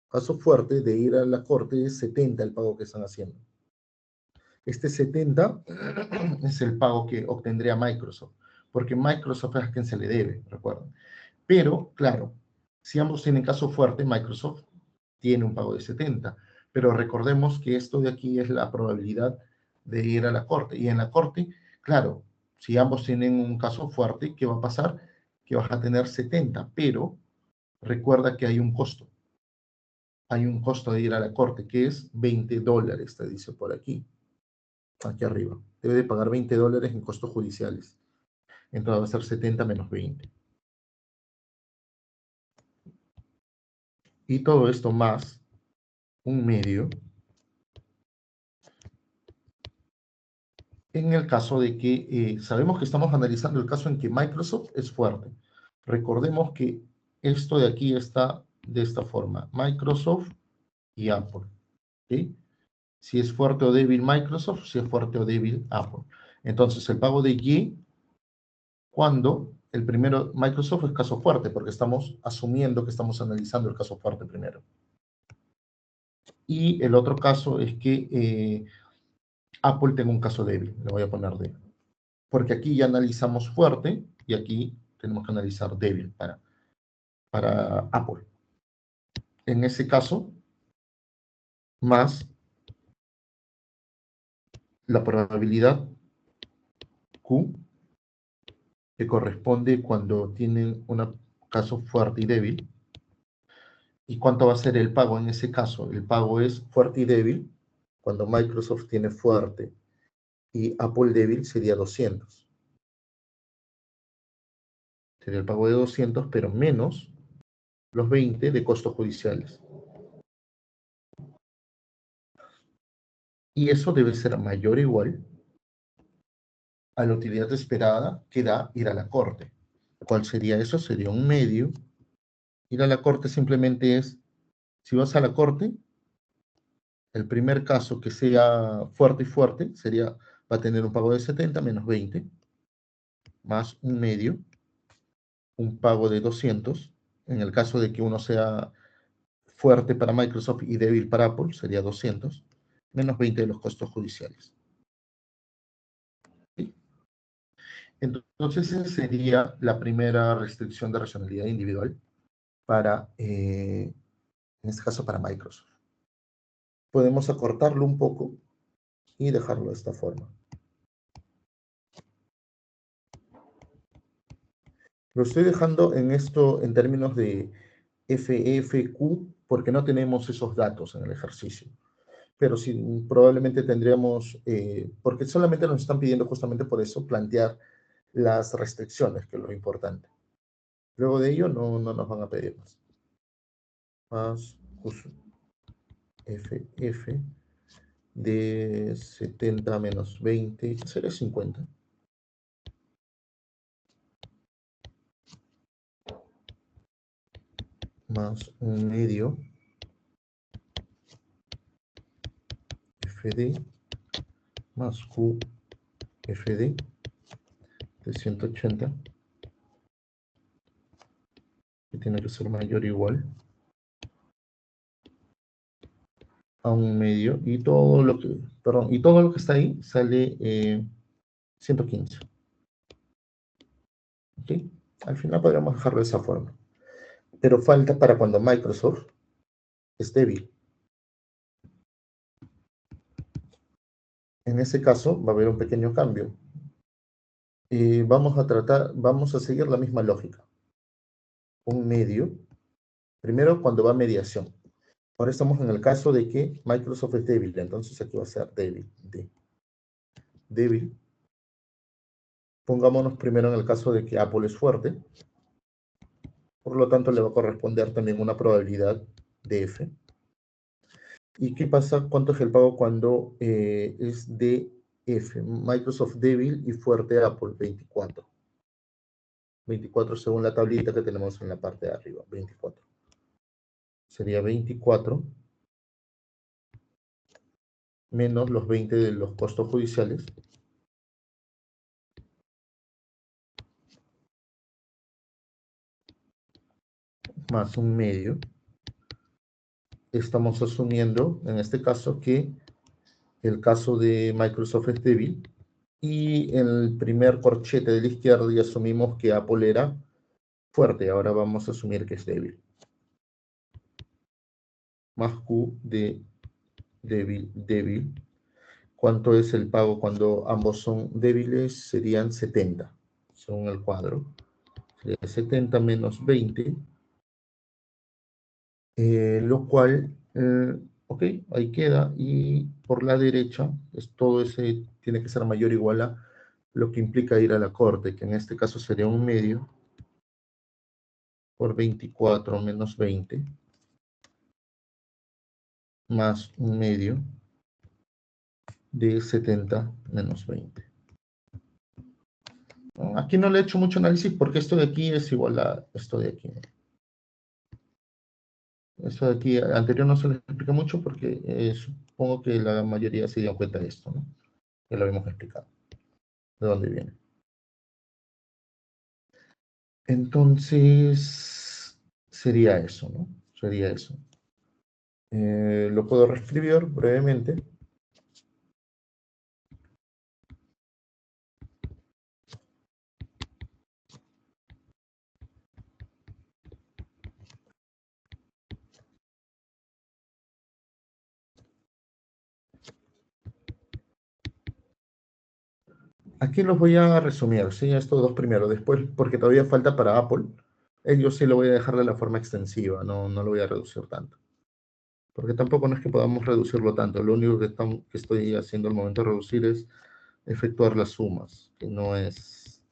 caso fuerte de ir a la corte, es 70 el pago que están haciendo. Este 70 es el pago que obtendría Microsoft, porque Microsoft es a quien se le debe, recuerden. Pero, claro, si ambos tienen caso fuerte, Microsoft tiene un pago de 70. Pero recordemos que esto de aquí es la probabilidad de ir a la corte. Y en la corte, claro, si ambos tienen un caso fuerte, ¿qué va a pasar? Que vas a tener 70, pero recuerda que hay un costo. Hay un costo de ir a la corte, que es $20, te dice por aquí arriba. Debe de pagar $20 en costos judiciales. Entonces va a ser 70 menos 20. Y todo esto más un medio en el caso de que sabemos que estamos analizando el caso en que Microsoft es fuerte. Recordemos que esto de aquí está de esta forma, Microsoft y Apple. ¿Sí? Si es fuerte o débil Microsoft, si es fuerte o débil Apple. Entonces el pago de Y, cuando el primero, Microsoft es caso fuerte, porque estamos asumiendo que estamos analizando el caso fuerte primero. Y el otro caso es que Apple tenga un caso débil, le voy a poner D. Porque aquí ya analizamos fuerte y aquí tenemos que analizar débil para Apple. En ese caso, más la probabilidad Q, que corresponde cuando tienen un caso fuerte y débil. ¿Y cuánto va a ser el pago en ese caso? El pago es fuerte y débil. Cuando Microsoft tiene fuerte y Apple débil sería 200. Sería el pago de 200, pero menos los 20 de costos judiciales. Y eso debe ser mayor o igual a la utilidad esperada que da ir a la corte. ¿Cuál sería eso? Sería un medio. Ir a la corte simplemente es, si vas a la corte, el primer caso que sea fuerte y fuerte sería, va a tener un pago de 70 menos 20, más un medio, un pago de 200. En el caso de que uno sea fuerte para Microsoft y débil para Apple, sería 200, menos 20 de los costos judiciales. ¿Sí? Entonces, esa sería la primera restricción de racionalidad individual para, en este caso, para Microsoft. Podemos acortarlo un poco y dejarlo de esta forma. Lo estoy dejando en esto en términos de FFQ porque no tenemos esos datos en el ejercicio. Pero sí, probablemente tendríamos, porque solamente nos están pidiendo justamente por eso, plantear las restricciones, que es lo importante. Luego de ello no nos van a pedir más. Más FF de 70 menos 20, ¿qué sería 50? Más un medio FD más Q FD de 180, que tiene que ser mayor o igual a un medio, y todo lo que, perdón, y todo lo que está ahí sale 115. ¿Ok? Al final podríamos dejarlo de esa forma. Pero falta para cuando Microsoft es débil. En ese caso va a haber un pequeño cambio. Vamos a seguir la misma lógica. Un medio, primero cuando va a mediación. Ahora estamos en el caso de que Microsoft es débil, entonces aquí va a ser débil. Débil. Pongámonos primero en el caso de que Apple es fuerte. Por lo tanto, le va a corresponder también una probabilidad de F. ¿Y qué pasa? ¿Cuánto es el pago cuando es de F? Microsoft débil y fuerte Apple, 24. 24 según la tablita que tenemos en la parte de arriba, 24. Sería 24 menos los 20 de los costos judiciales, más un medio. Estamos asumiendo, en este caso, que el caso de Microsoft es débil, y en el primer corchete de la izquierda ya asumimos que Apple era fuerte, ahora vamos a asumir que es débil. Más Q de débil. ¿Cuánto es el pago cuando ambos son débiles? Serían 70, según el cuadro. Sería 70 menos 20, lo cual, ok, ahí queda. Y por la derecha, todo ese tiene que ser mayor o igual a lo que implica ir a la corte, que en este caso sería un medio por 24 menos 20, más un medio de 70 menos 20. Aquí no le he hecho mucho análisis porque esto de aquí es igual a esto de aquí. Esto de aquí anterior no se les explica mucho porque supongo que la mayoría se dio cuenta de esto, ¿no? Ya lo habíamos explicado. ¿De dónde viene? Entonces, sería eso, ¿no? Sería eso. Lo puedo reescribir brevemente. Aquí los voy a resumir, ¿sí? Estos dos primero. Después, porque todavía falta para Apple, ellos sí lo voy a dejar de la forma extensiva, no lo voy a reducir tanto. Porque tampoco no es que podamos reducirlo tanto. Lo único que estoy haciendo al momento de reducir es efectuar las sumas, que no es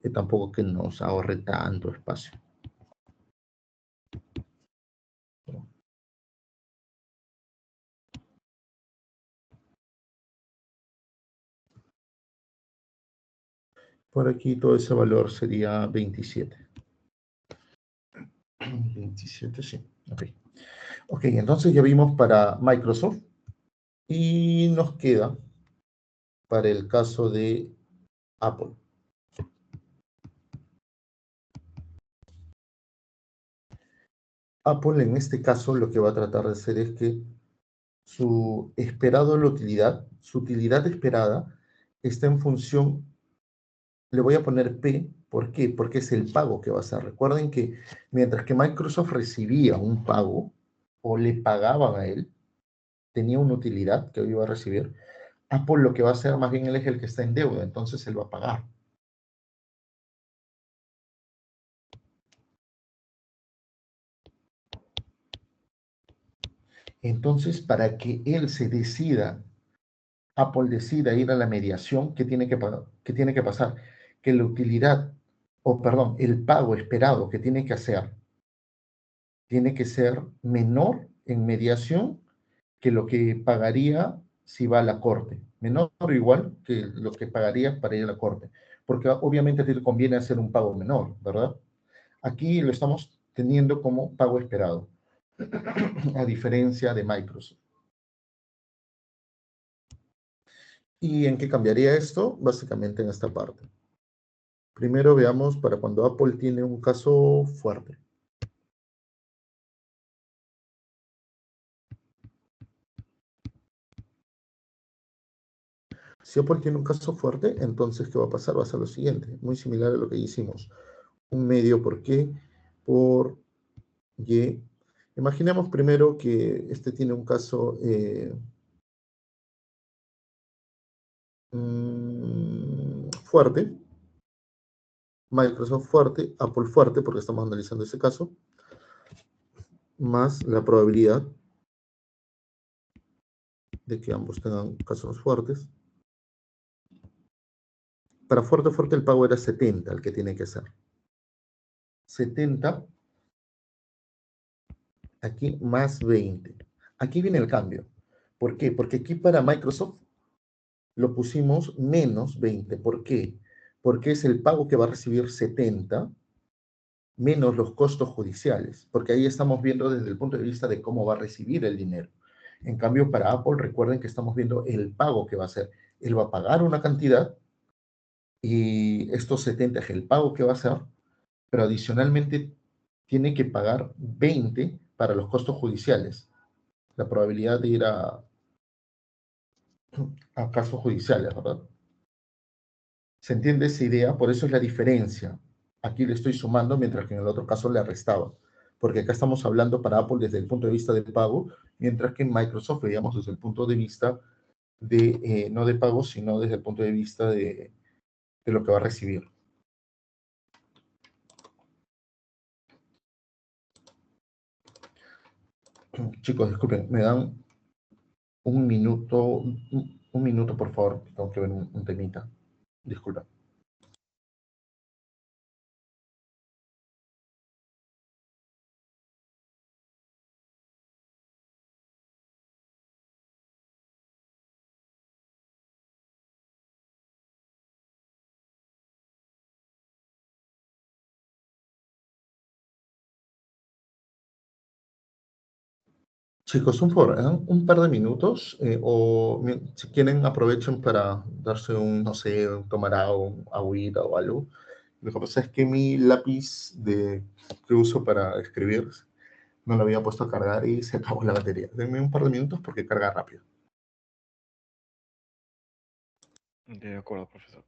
tampoco que nos ahorre tanto espacio. Por aquí todo ese valor sería 27. 27, sí. Ok. Ok, entonces ya vimos para Microsoft y nos queda para el caso de Apple. Apple en este caso lo que va a tratar de hacer es que su esperado la utilidad, su utilidad esperada está en función, le voy a poner P, ¿por qué? Porque es el pago que va a hacer. Recuerden que mientras que Microsoft recibía un pago o le pagaban a él, tenía una utilidad que iba a recibir, Apple lo que va a hacer más bien él es el que está en deuda, entonces él va a pagar. Entonces, para que él se decida, Apple decida ir a la mediación, ¿qué tiene que pasar? Que la utilidad, o perdón, el pago esperado que tiene que hacer, tiene que ser menor en mediación que lo que pagaría si va a la corte. Menor o igual que lo que pagaría para ir a la corte. Porque obviamente a ti te conviene hacer un pago menor, ¿verdad? Aquí lo estamos teniendo como pago esperado, a diferencia de Microsoft. ¿Y en qué cambiaría esto? Básicamente en esta parte. Primero veamos para cuando Apple tiene un caso fuerte. Si Apple tiene un caso fuerte, entonces ¿qué va a pasar? Va a ser lo siguiente, muy similar a lo que hicimos. Un medio por qué por y. Imaginemos primero que este tiene un caso fuerte, Microsoft fuerte, Apple fuerte, porque estamos analizando ese caso, más la probabilidad de que ambos tengan casos fuertes. Para fuerte, fuerte el pago era 70, el que tiene que ser. 70, aquí más 20. Aquí viene el cambio. ¿Por qué? Porque aquí para Microsoft lo pusimos menos 20. ¿Por qué? Porque es el pago que va a recibir 70 menos los costos judiciales, porque ahí estamos viendo desde el punto de vista de cómo va a recibir el dinero. En cambio, para Apple, recuerden que estamos viendo el pago que va a hacer. Él va a pagar una cantidad y estos 70 es el pago que va a hacer, pero adicionalmente tiene que pagar 20 para los costos judiciales. La probabilidad de ir a casos judiciales, ¿verdad? ¿Se entiende esa idea? Por eso es la diferencia. Aquí le estoy sumando, mientras que en el otro caso le restaba. Porque acá estamos hablando para Apple desde el punto de vista del pago, mientras que en Microsoft veíamos desde el punto de vista de, no de pago, sino desde el punto de vista de lo que va a recibir. Chicos, disculpen, me dan un minuto, por favor, tengo que ver un temita. Disculpen. Chicos, un favor, un par de minutos si quieren aprovechen para darse un, no sé, tomar algo, agüita o algo. Lo que pasa es que mi lápiz que uso para escribir no lo había puesto a cargar y se acabó la batería. Denme un par de minutos porque carga rápido. De acuerdo, profesor.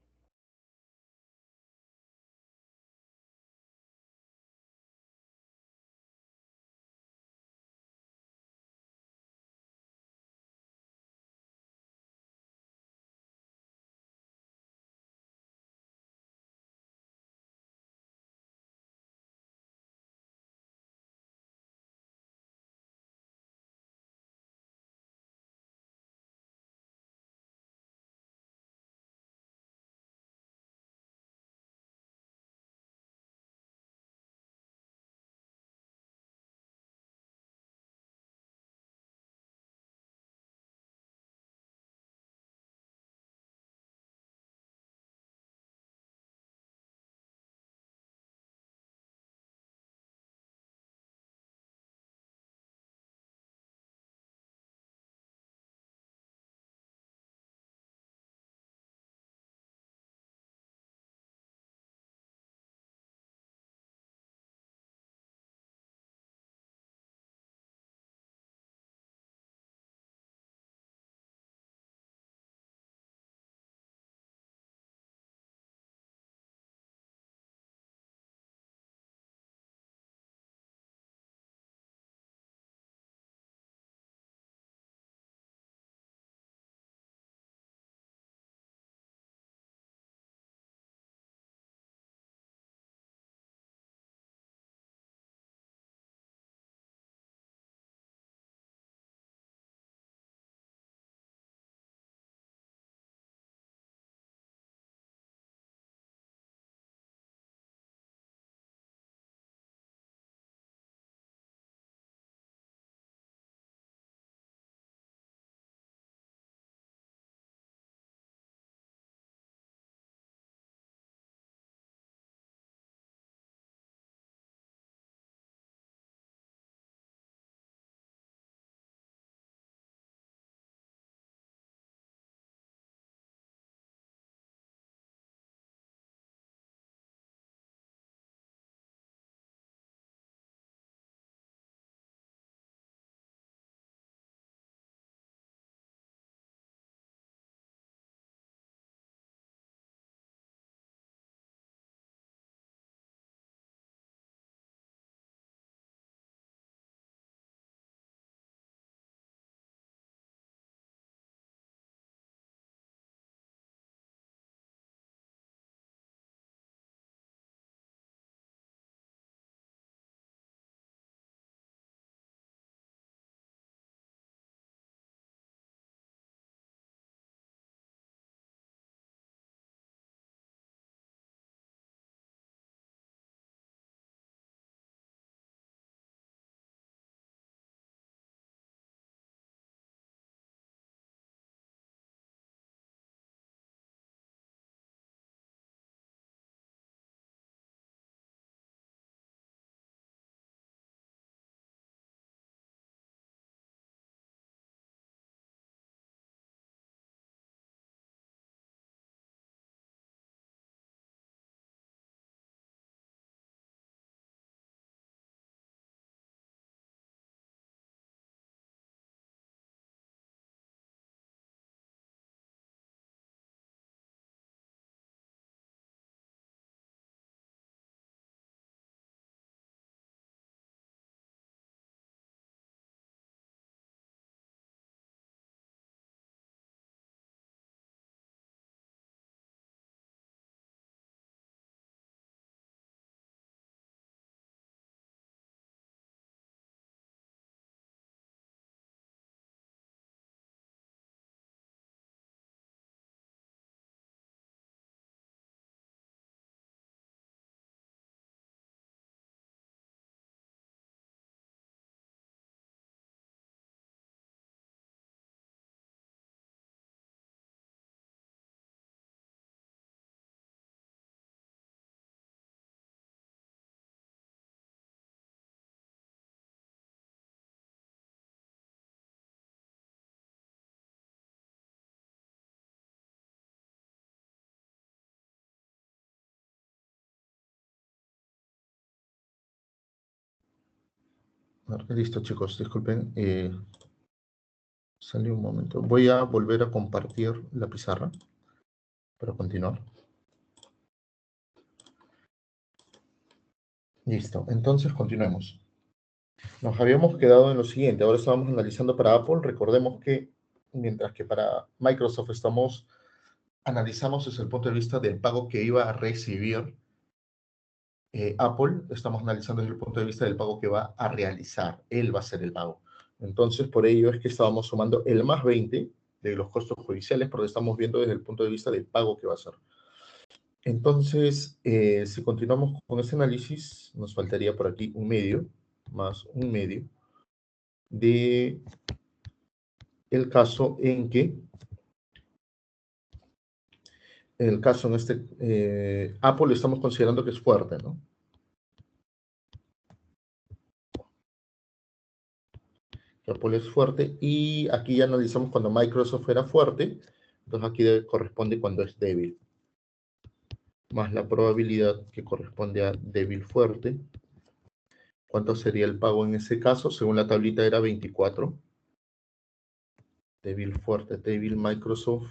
Listo, chicos, disculpen. Salió un momento. Voy a volver a compartir la pizarra para continuar. Listo, entonces continuemos. Nos habíamos quedado en lo siguiente. Ahora estábamos analizando para Apple. Recordemos que mientras que para Microsoft analizamos desde el punto de vista del pago que iba a recibir Apple, estamos analizando desde el punto de vista del pago que va a realizar. Él va a ser el pago. Entonces, por ello es que estábamos sumando el más 20 de los costos judiciales, porque estamos viendo desde el punto de vista del pago que va a hacer. Entonces, si continuamos con este análisis, nos faltaría por aquí un medio, más un medio, de el caso en que, el caso en este, Apple estamos considerando que es fuerte, ¿no? Apple es fuerte, y aquí ya analizamos cuando Microsoft era fuerte, entonces aquí corresponde cuando es débil, más la probabilidad que corresponde a débil fuerte. ¿Cuánto sería el pago en ese caso? Según la tablita era 24. Débil fuerte, débil Microsoft,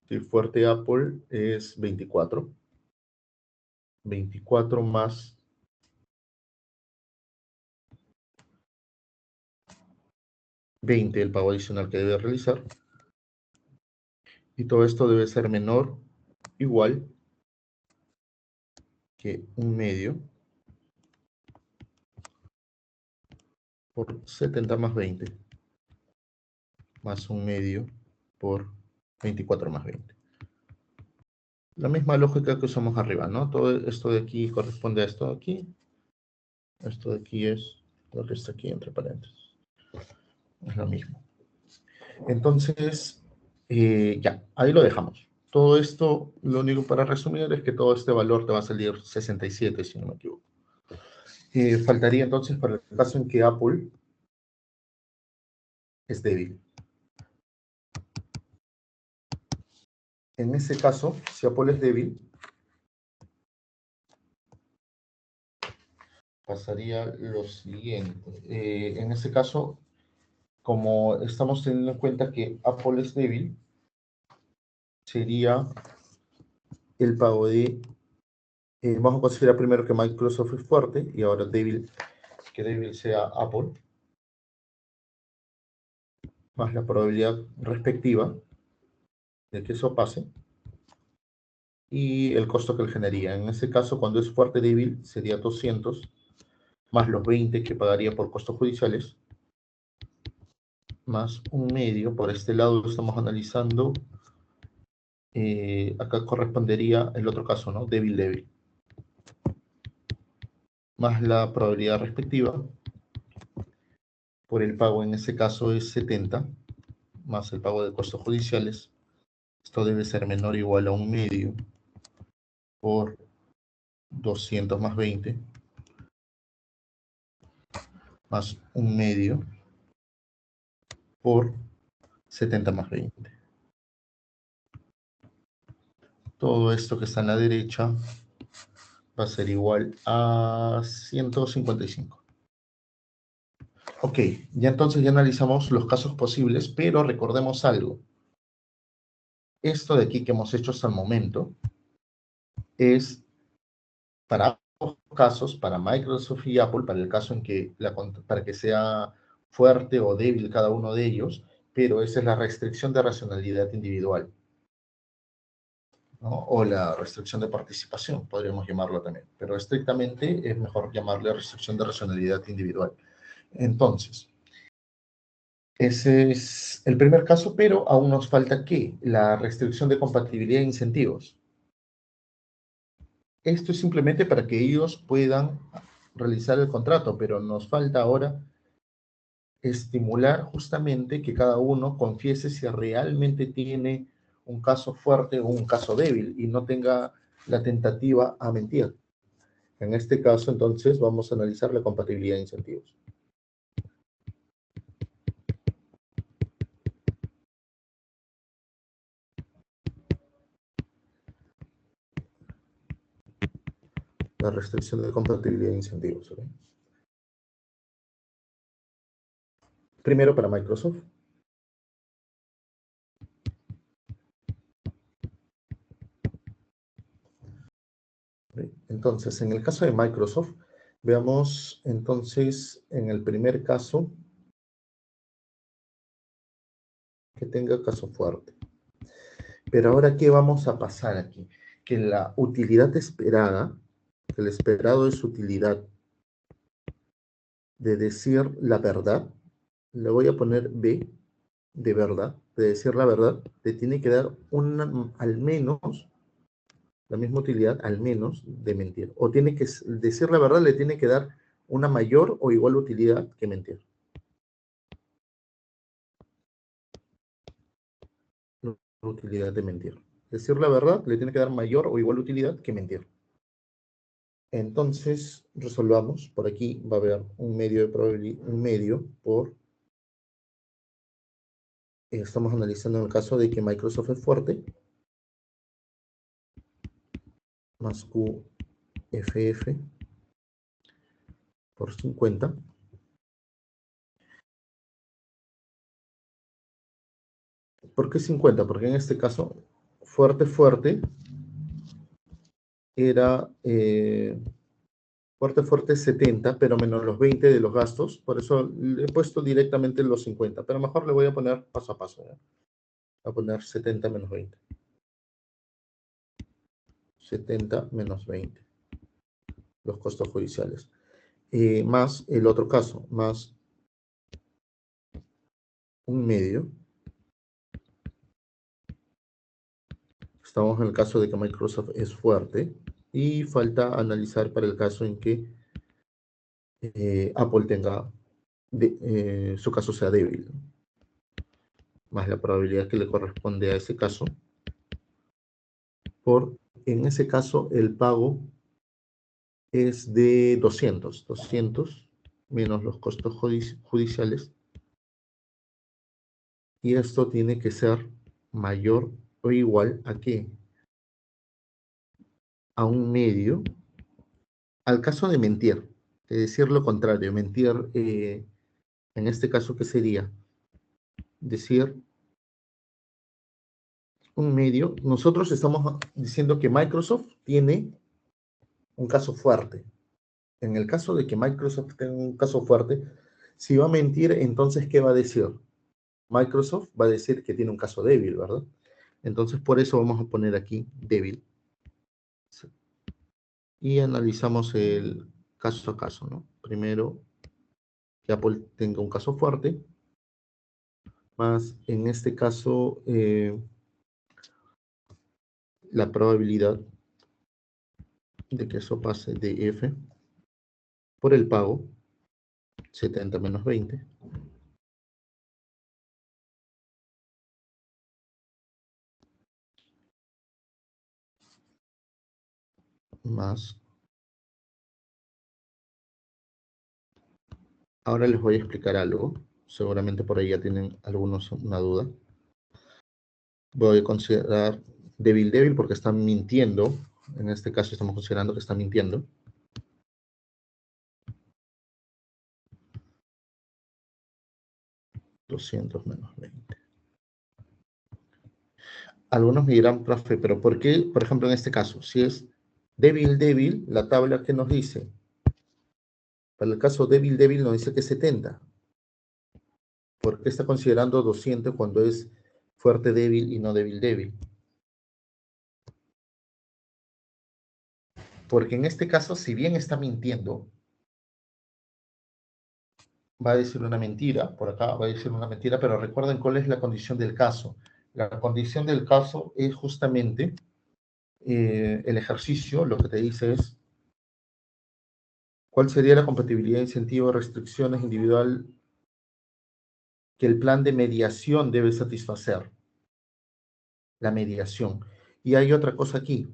débil fuerte Apple es 24. 24 más 20 el pago adicional que debe realizar. Y todo esto debe ser menor, igual que un medio por 70 más 20, más un medio por 24 más 20. La misma lógica que usamos arriba, ¿no? Todo esto de aquí corresponde a esto de aquí. Esto de aquí es lo que está aquí entre paréntesis. Es lo mismo. Entonces, ya, ahí lo dejamos. Todo esto, lo único para resumir es que todo este valor te va a salir 67, si no me equivoco. Faltaría entonces para el caso en que Apple es débil. En ese caso, si Apple es débil, pasaría lo siguiente. En ese caso, como estamos teniendo en cuenta que Apple es débil, sería el pago de... vamos a considerar primero que Microsoft es fuerte y ahora débil, que débil sea Apple, más la probabilidad respectiva de que eso pase y el costo que él generaría. En ese caso, cuando es fuerte débil, sería 200 más los 20 que pagaría por costos judiciales, más un medio. Por este lado estamos analizando, acá correspondería el otro caso, ¿no? Débil, débil. Más la probabilidad respectiva, por el pago en ese caso es 70, más el pago de costos judiciales. Esto debe ser menor o igual a un medio por 200 más 20, más un medio por 70 más 20. Todo esto que está en la derecha va a ser igual a 155. Ok, ya entonces ya analizamos los casos posibles, pero recordemos algo. Esto de aquí que hemos hecho hasta el momento es para ambos casos, para Microsoft y Apple, para el caso en que para que sea fuerte o débil cada uno de ellos, pero esa es la restricción de racionalidad individual, ¿no? O la restricción de participación, podríamos llamarlo también, pero estrictamente es mejor llamarle restricción de racionalidad individual. Entonces, ese es el primer caso, pero aún nos falta ¿qué? La restricción de compatibilidad e incentivos. Esto es simplemente para que ellos puedan realizar el contrato, pero nos falta ahora estimular justamente que cada uno confiese si realmente tiene un caso fuerte o un caso débil y no tenga la tentativa a mentir. En este caso, entonces, vamos a analizar la compatibilidad de incentivos. La restricción de compatibilidad de incentivos. ¿Okay? Primero para Microsoft. Entonces, en el caso de Microsoft, veamos entonces en el primer caso que tenga caso fuerte. Pero ahora, ¿qué vamos a pasar aquí? Que la utilidad esperada, que el esperado es utilidad de decir la verdad, le voy a poner B de verdad, de decir la verdad, le tiene que dar al menos, la misma utilidad, al menos, de mentir. O tiene que decir la verdad, le tiene que dar una mayor o igual utilidad que mentir. Utilidad de mentir. Decir la verdad le tiene que dar mayor o igual utilidad que mentir. Entonces, resolvamos. Por aquí va a haber un medio de probabilidad, un medio por... estamos analizando en el caso de que Microsoft es fuerte. Más QFF por 50. ¿Por qué 50? Porque en este caso, fuerte era... fuerte 70, pero menos los 20 de los gastos. Por eso le he puesto directamente los 50. Pero mejor le voy a poner paso a paso. Voy a poner 70 menos 20. 70 menos 20. Los costos judiciales. Más el otro caso, más un medio. Estamos en el caso de que Microsoft es fuerte. Y falta analizar para el caso en que Apple tenga, su caso sea débil. Más la probabilidad que le corresponde a ese caso. En ese caso, el pago es de 200 menos los costos judiciales. Y esto tiene que ser mayor o igual a ¿qué? A un medio. Al caso de mentir, de decir lo contrario, mentir, en este caso, ¿qué sería? Decir un medio. Nosotros estamos diciendo que Microsoft tiene un caso fuerte. En el caso de que Microsoft tenga un caso fuerte, si va a mentir, entonces, ¿qué va a decir? Microsoft va a decir que tiene un caso débil, ¿verdad? Entonces, por eso vamos a poner aquí débil. Y analizamos el caso a caso, ¿no? Primero, que Apple tenga un caso fuerte, más en este caso, la probabilidad de que eso pase de F por el pago, 70 menos 20, más... Ahora les voy a explicar algo. Seguramente por ahí ya tienen algunos una duda. Voy a considerar débil porque están mintiendo. En este caso estamos considerando que están mintiendo. $200 menos 20. Algunos me dirán, profe, pero ¿por qué, por ejemplo, en este caso, si es débil, la tabla que nos dice? Para el caso débil nos dice que es 70. ¿Por qué está considerando 200 cuando es fuerte débil y no débil? Porque en este caso, si bien está mintiendo, va a decir una mentira, por acá va a decir una mentira, pero recuerden cuál es la condición del caso. La condición del caso es justamente el ejercicio, lo que te dice es cuál sería la compatibilidad, incentivo, restricciones individual que el plan de mediación debe satisfacer. La mediación. Y hay otra cosa aquí.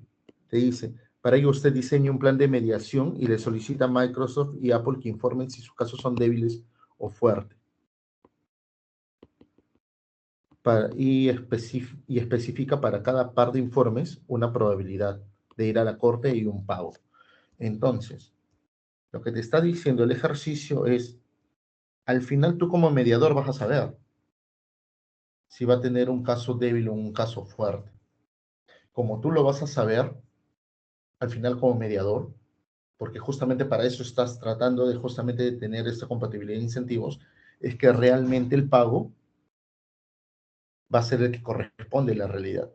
Te dice, para ello usted diseña un plan de mediación y le solicita a Microsoft y Apple que informen si sus casos son débiles o fuertes. Y especifica para cada par de informes una probabilidad de ir a la corte y un pago. Entonces, lo que te está diciendo el ejercicio es, al final tú como mediador vas a saber si va a tener un caso débil o un caso fuerte. Como tú lo vas a saber, al final como mediador, porque justamente para eso estás tratando de justamente de tener esta compatibilidad de incentivos, es que realmente el pago va a ser el que corresponde a la realidad.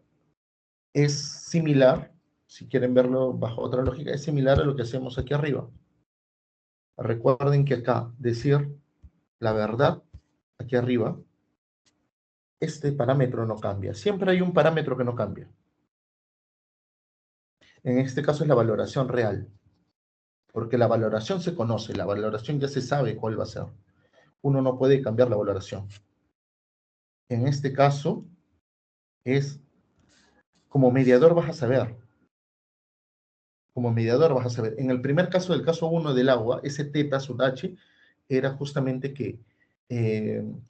Es similar, si quieren verlo bajo otra lógica, es similar a lo que hacemos aquí arriba. Recuerden que acá decir la verdad, aquí arriba, este parámetro no cambia. Siempre hay un parámetro que no cambia. En este caso es la valoración real, porque la valoración se conoce, la valoración ya se sabe cuál va a ser. Uno no puede cambiar la valoración. En este caso es, como mediador vas a saber, como mediador vas a saber. En el primer caso, del caso 1 del agua, ese teta sub h era justamente que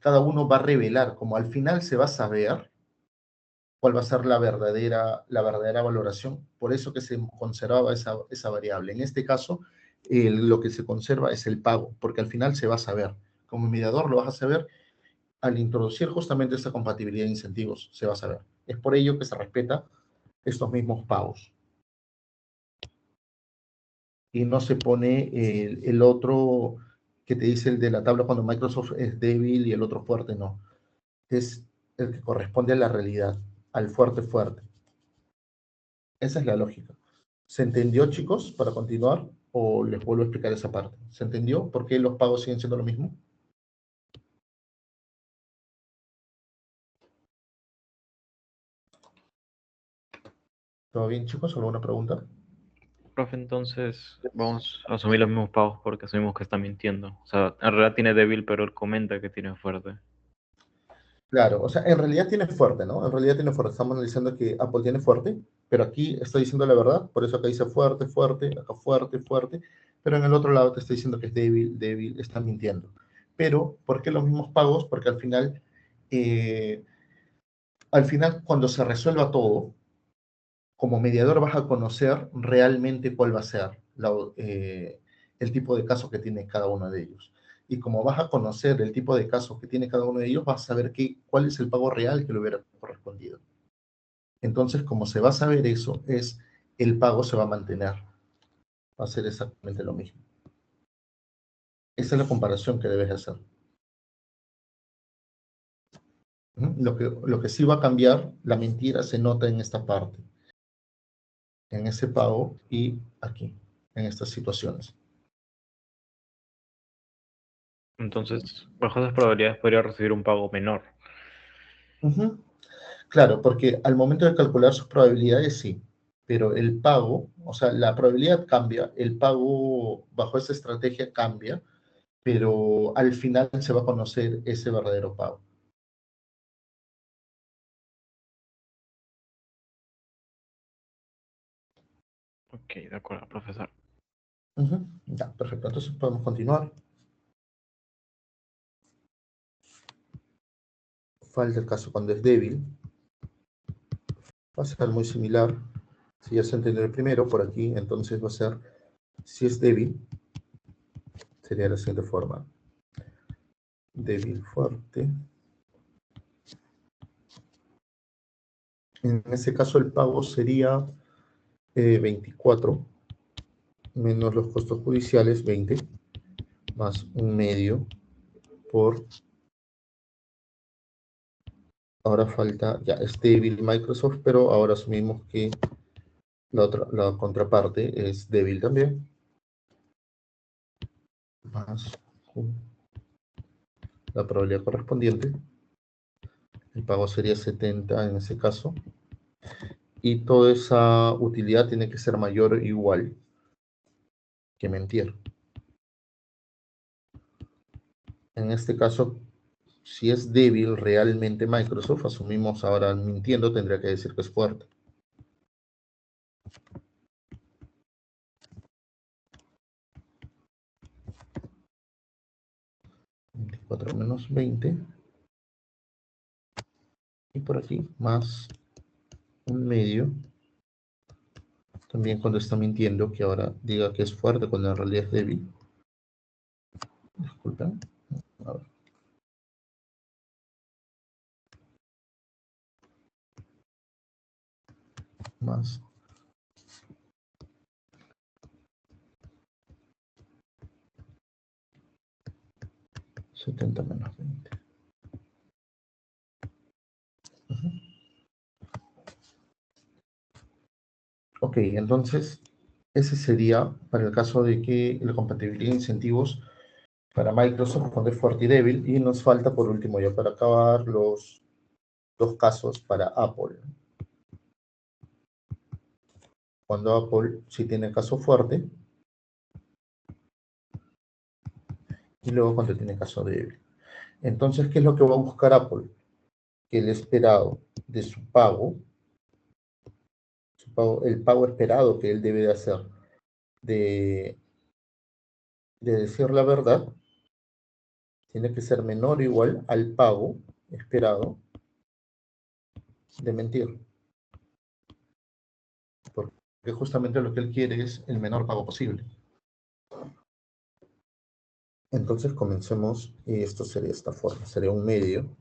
cada uno va a revelar, como al final se va a saber cuál va a ser la verdadera valoración, por eso que se conservaba esa variable. En este caso, lo que se conserva es el pago, porque al final se va a saber. Como mediador lo vas a saber al introducir justamente esta compatibilidad de incentivos, se va a saber. Es por ello que se respeta estos mismos pagos. Y no se pone el otro que te dice el de la tabla cuando Microsoft es débil y el otro fuerte, no. Es el que corresponde a la realidad, al fuerte fuerte. Esa es la lógica. ¿Se entendió, chicos, para continuar? ¿O les vuelvo a explicar esa parte? ¿Se entendió por qué los pagos siguen siendo lo mismo? ¿Todo bien, chicos? ¿Alguna pregunta? Profe, entonces vamos a asumir los mismos pagos porque asumimos que está mintiendo. O sea, en realidad tiene débil, pero él comenta que tiene fuerte. Claro, o sea, en realidad tiene fuerte, ¿no? En realidad tiene fuerte. Estamos analizando que Apple tiene fuerte, pero aquí está diciendo la verdad, por eso acá dice fuerte, fuerte, acá fuerte, fuerte, pero en el otro lado te está diciendo que es débil, débil, está mintiendo. Pero, ¿por qué los mismos pagos? Porque al final, cuando se resuelva todo, como mediador vas a conocer realmente cuál va a ser el tipo de caso que tiene cada uno de ellos. Y como vas a conocer el tipo de caso que tiene cada uno de ellos, vas a saber cuál es el pago real que le hubiera correspondido. Entonces, como se va a saber eso, el pago se va a mantener. Va a ser exactamente lo mismo. Esa es la comparación que debes hacer. Lo que sí va a cambiar, la mentira se nota en esta parte, en ese pago y aquí, en estas situaciones. Entonces, bajo esas probabilidades podría recibir un pago menor. Ujú. Claro, porque al momento de calcular sus probabilidades, sí, pero el pago, o sea, la probabilidad cambia, el pago bajo esa estrategia cambia, pero al final se va a conocer ese verdadero pago. Ok, de acuerdo, profesor. Ujú. Ya, perfecto. Entonces podemos continuar. Falta el caso cuando es débil. Va a ser muy similar. Si ya se entendió el primero, por aquí, entonces va a ser, si es débil, sería la siguiente forma. Débil fuerte. En ese caso el pago sería 24 menos los costos judiciales, 20, más un medio por, ahora falta, ya es débil Microsoft, pero ahora asumimos que la contraparte es débil también, más la probabilidad correspondiente. El pago sería 70 en ese caso. Y toda esa utilidad tiene que ser mayor o igual que mentir. En este caso, si es débil realmente Microsoft, asumimos ahora mintiendo, tendría que decir que es fuerte. 24 menos 20. Y por aquí, más un medio. También cuando está mintiendo, que ahora diga que es fuerte cuando en realidad es débil. Disculpen. A ver. más 70 menos 20. Ok, entonces ese sería para el caso de que la compatibilidad de incentivos para Microsoft cuando es fuerte y débil, y nos falta por último ya para acabar los dos casos para Apple. Cuando Apple sí tiene caso fuerte y luego cuando tiene caso débil. Entonces, ¿qué es lo que va a buscar Apple? Que el esperado de su pago, el pago esperado que él debe de hacer de decir la verdad, tiene que ser menor o igual al pago esperado de mentir. Porque justamente lo que él quiere es el menor pago posible. Entonces comencemos, y esto sería esta forma, sería un medio.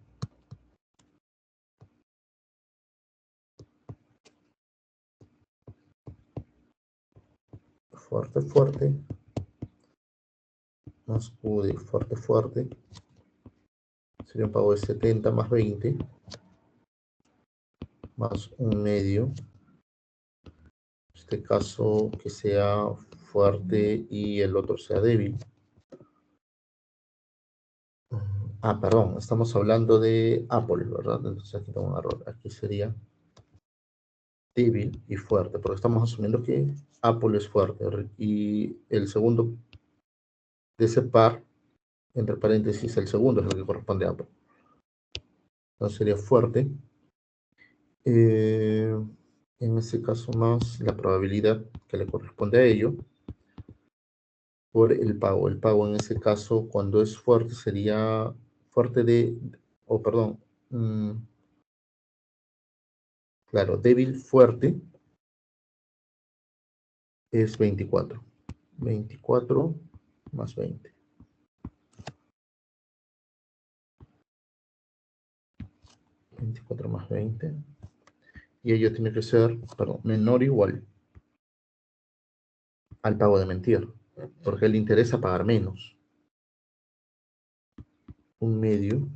Fuerte, fuerte, más U de fuerte, fuerte, sería un pago de 70 más 20, más un medio, en este caso que sea fuerte y el otro sea débil. Ah, perdón, estamos hablando de Apple, ¿verdad? Entonces aquí tengo un error, aquí sería débil y fuerte, porque estamos asumiendo que Apple es fuerte, y el segundo de ese par, entre paréntesis, el segundo es el que corresponde a Apple. Entonces sería fuerte. En ese caso más la probabilidad que le corresponde a ello por el pago. El pago en ese caso cuando es fuerte sería fuerte de, o perdón, claro, débil fuerte es 24. 24 más 20. 24 más 20. Y ello tiene que ser, perdón, menor o igual al pago de mentir, porque le interesa pagar menos. Un medio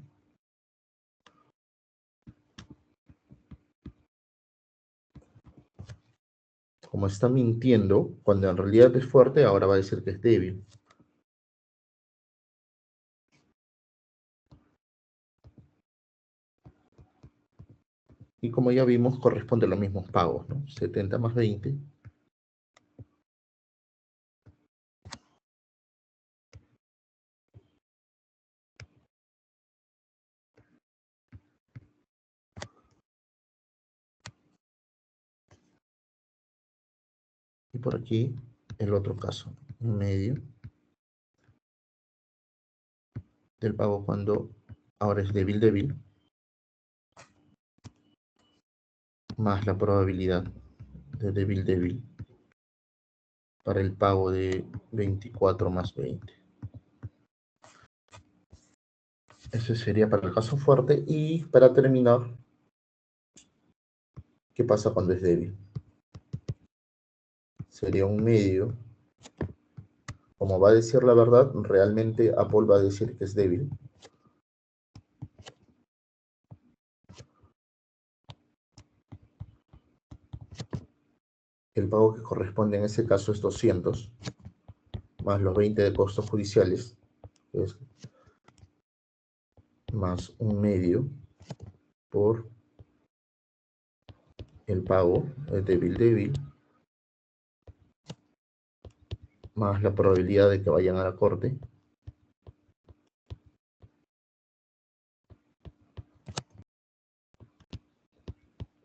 como está mintiendo, cuando en realidad es fuerte, ahora va a decir que es débil. Y como ya vimos, corresponde a los mismos pagos, ¿no? 70 más 20. Y por aquí, el otro caso, un medio del pago cuando ahora es débil, débil, más la probabilidad de débil, débil, para el pago de 24 más 20. Ese sería para el caso fuerte. Y para terminar, ¿qué pasa cuando es débil? Sería un medio. Como va a decir la verdad, realmente Apple va a decir que es débil. El pago que corresponde en ese caso es 200, más los 20 de costos judiciales, que es más un medio por el pago débil débil, más la probabilidad de que vayan a la corte,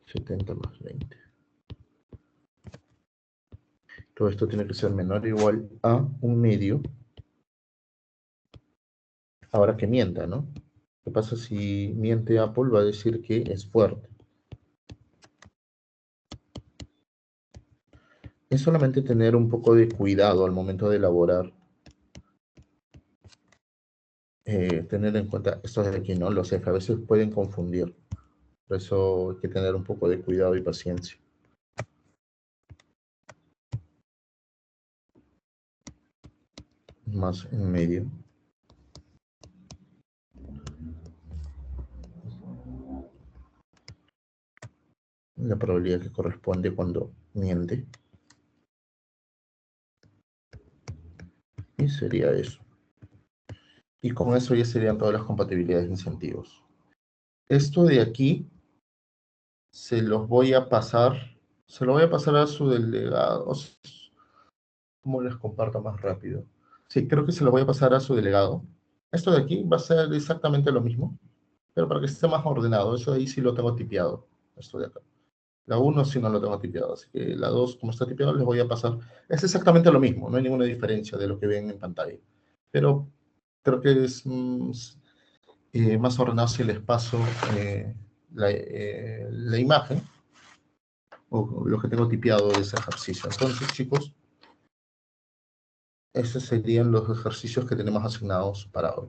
$70 más 20. Todo esto tiene que ser menor o igual a un medio. Ahora que mienta, ¿no? ¿Qué pasa si miente Apple? Va a decir que es fuerte. Es solamente tener un poco de cuidado al momento de elaborar. Tener en cuenta esto de aquí, ¿no? Los F a veces pueden confundir. Por eso hay que tener un poco de cuidado y paciencia. más en medio. La probabilidad que corresponde cuando miente. Y sería eso. Y con eso ya serían todas las compatibilidades de incentivos. Esto de aquí se lo voy a pasar a su delegado. ¿Cómo les comparto más rápido? Sí, creo que se lo voy a pasar a su delegado. Esto de aquí va a ser exactamente lo mismo, pero para que esté más ordenado. Eso de ahí sí lo tengo tipeado. Esto de acá. La uno sí no lo tengo tipeado, así que la 2 como está tipeado, les voy a pasar. Es exactamente lo mismo, no hay ninguna diferencia de lo que ven en pantalla. Pero creo que es más ordenado si les paso la imagen o lo que tengo tipeado de ese ejercicio. Entonces, chicos, esos serían los ejercicios que tenemos asignados para hoy.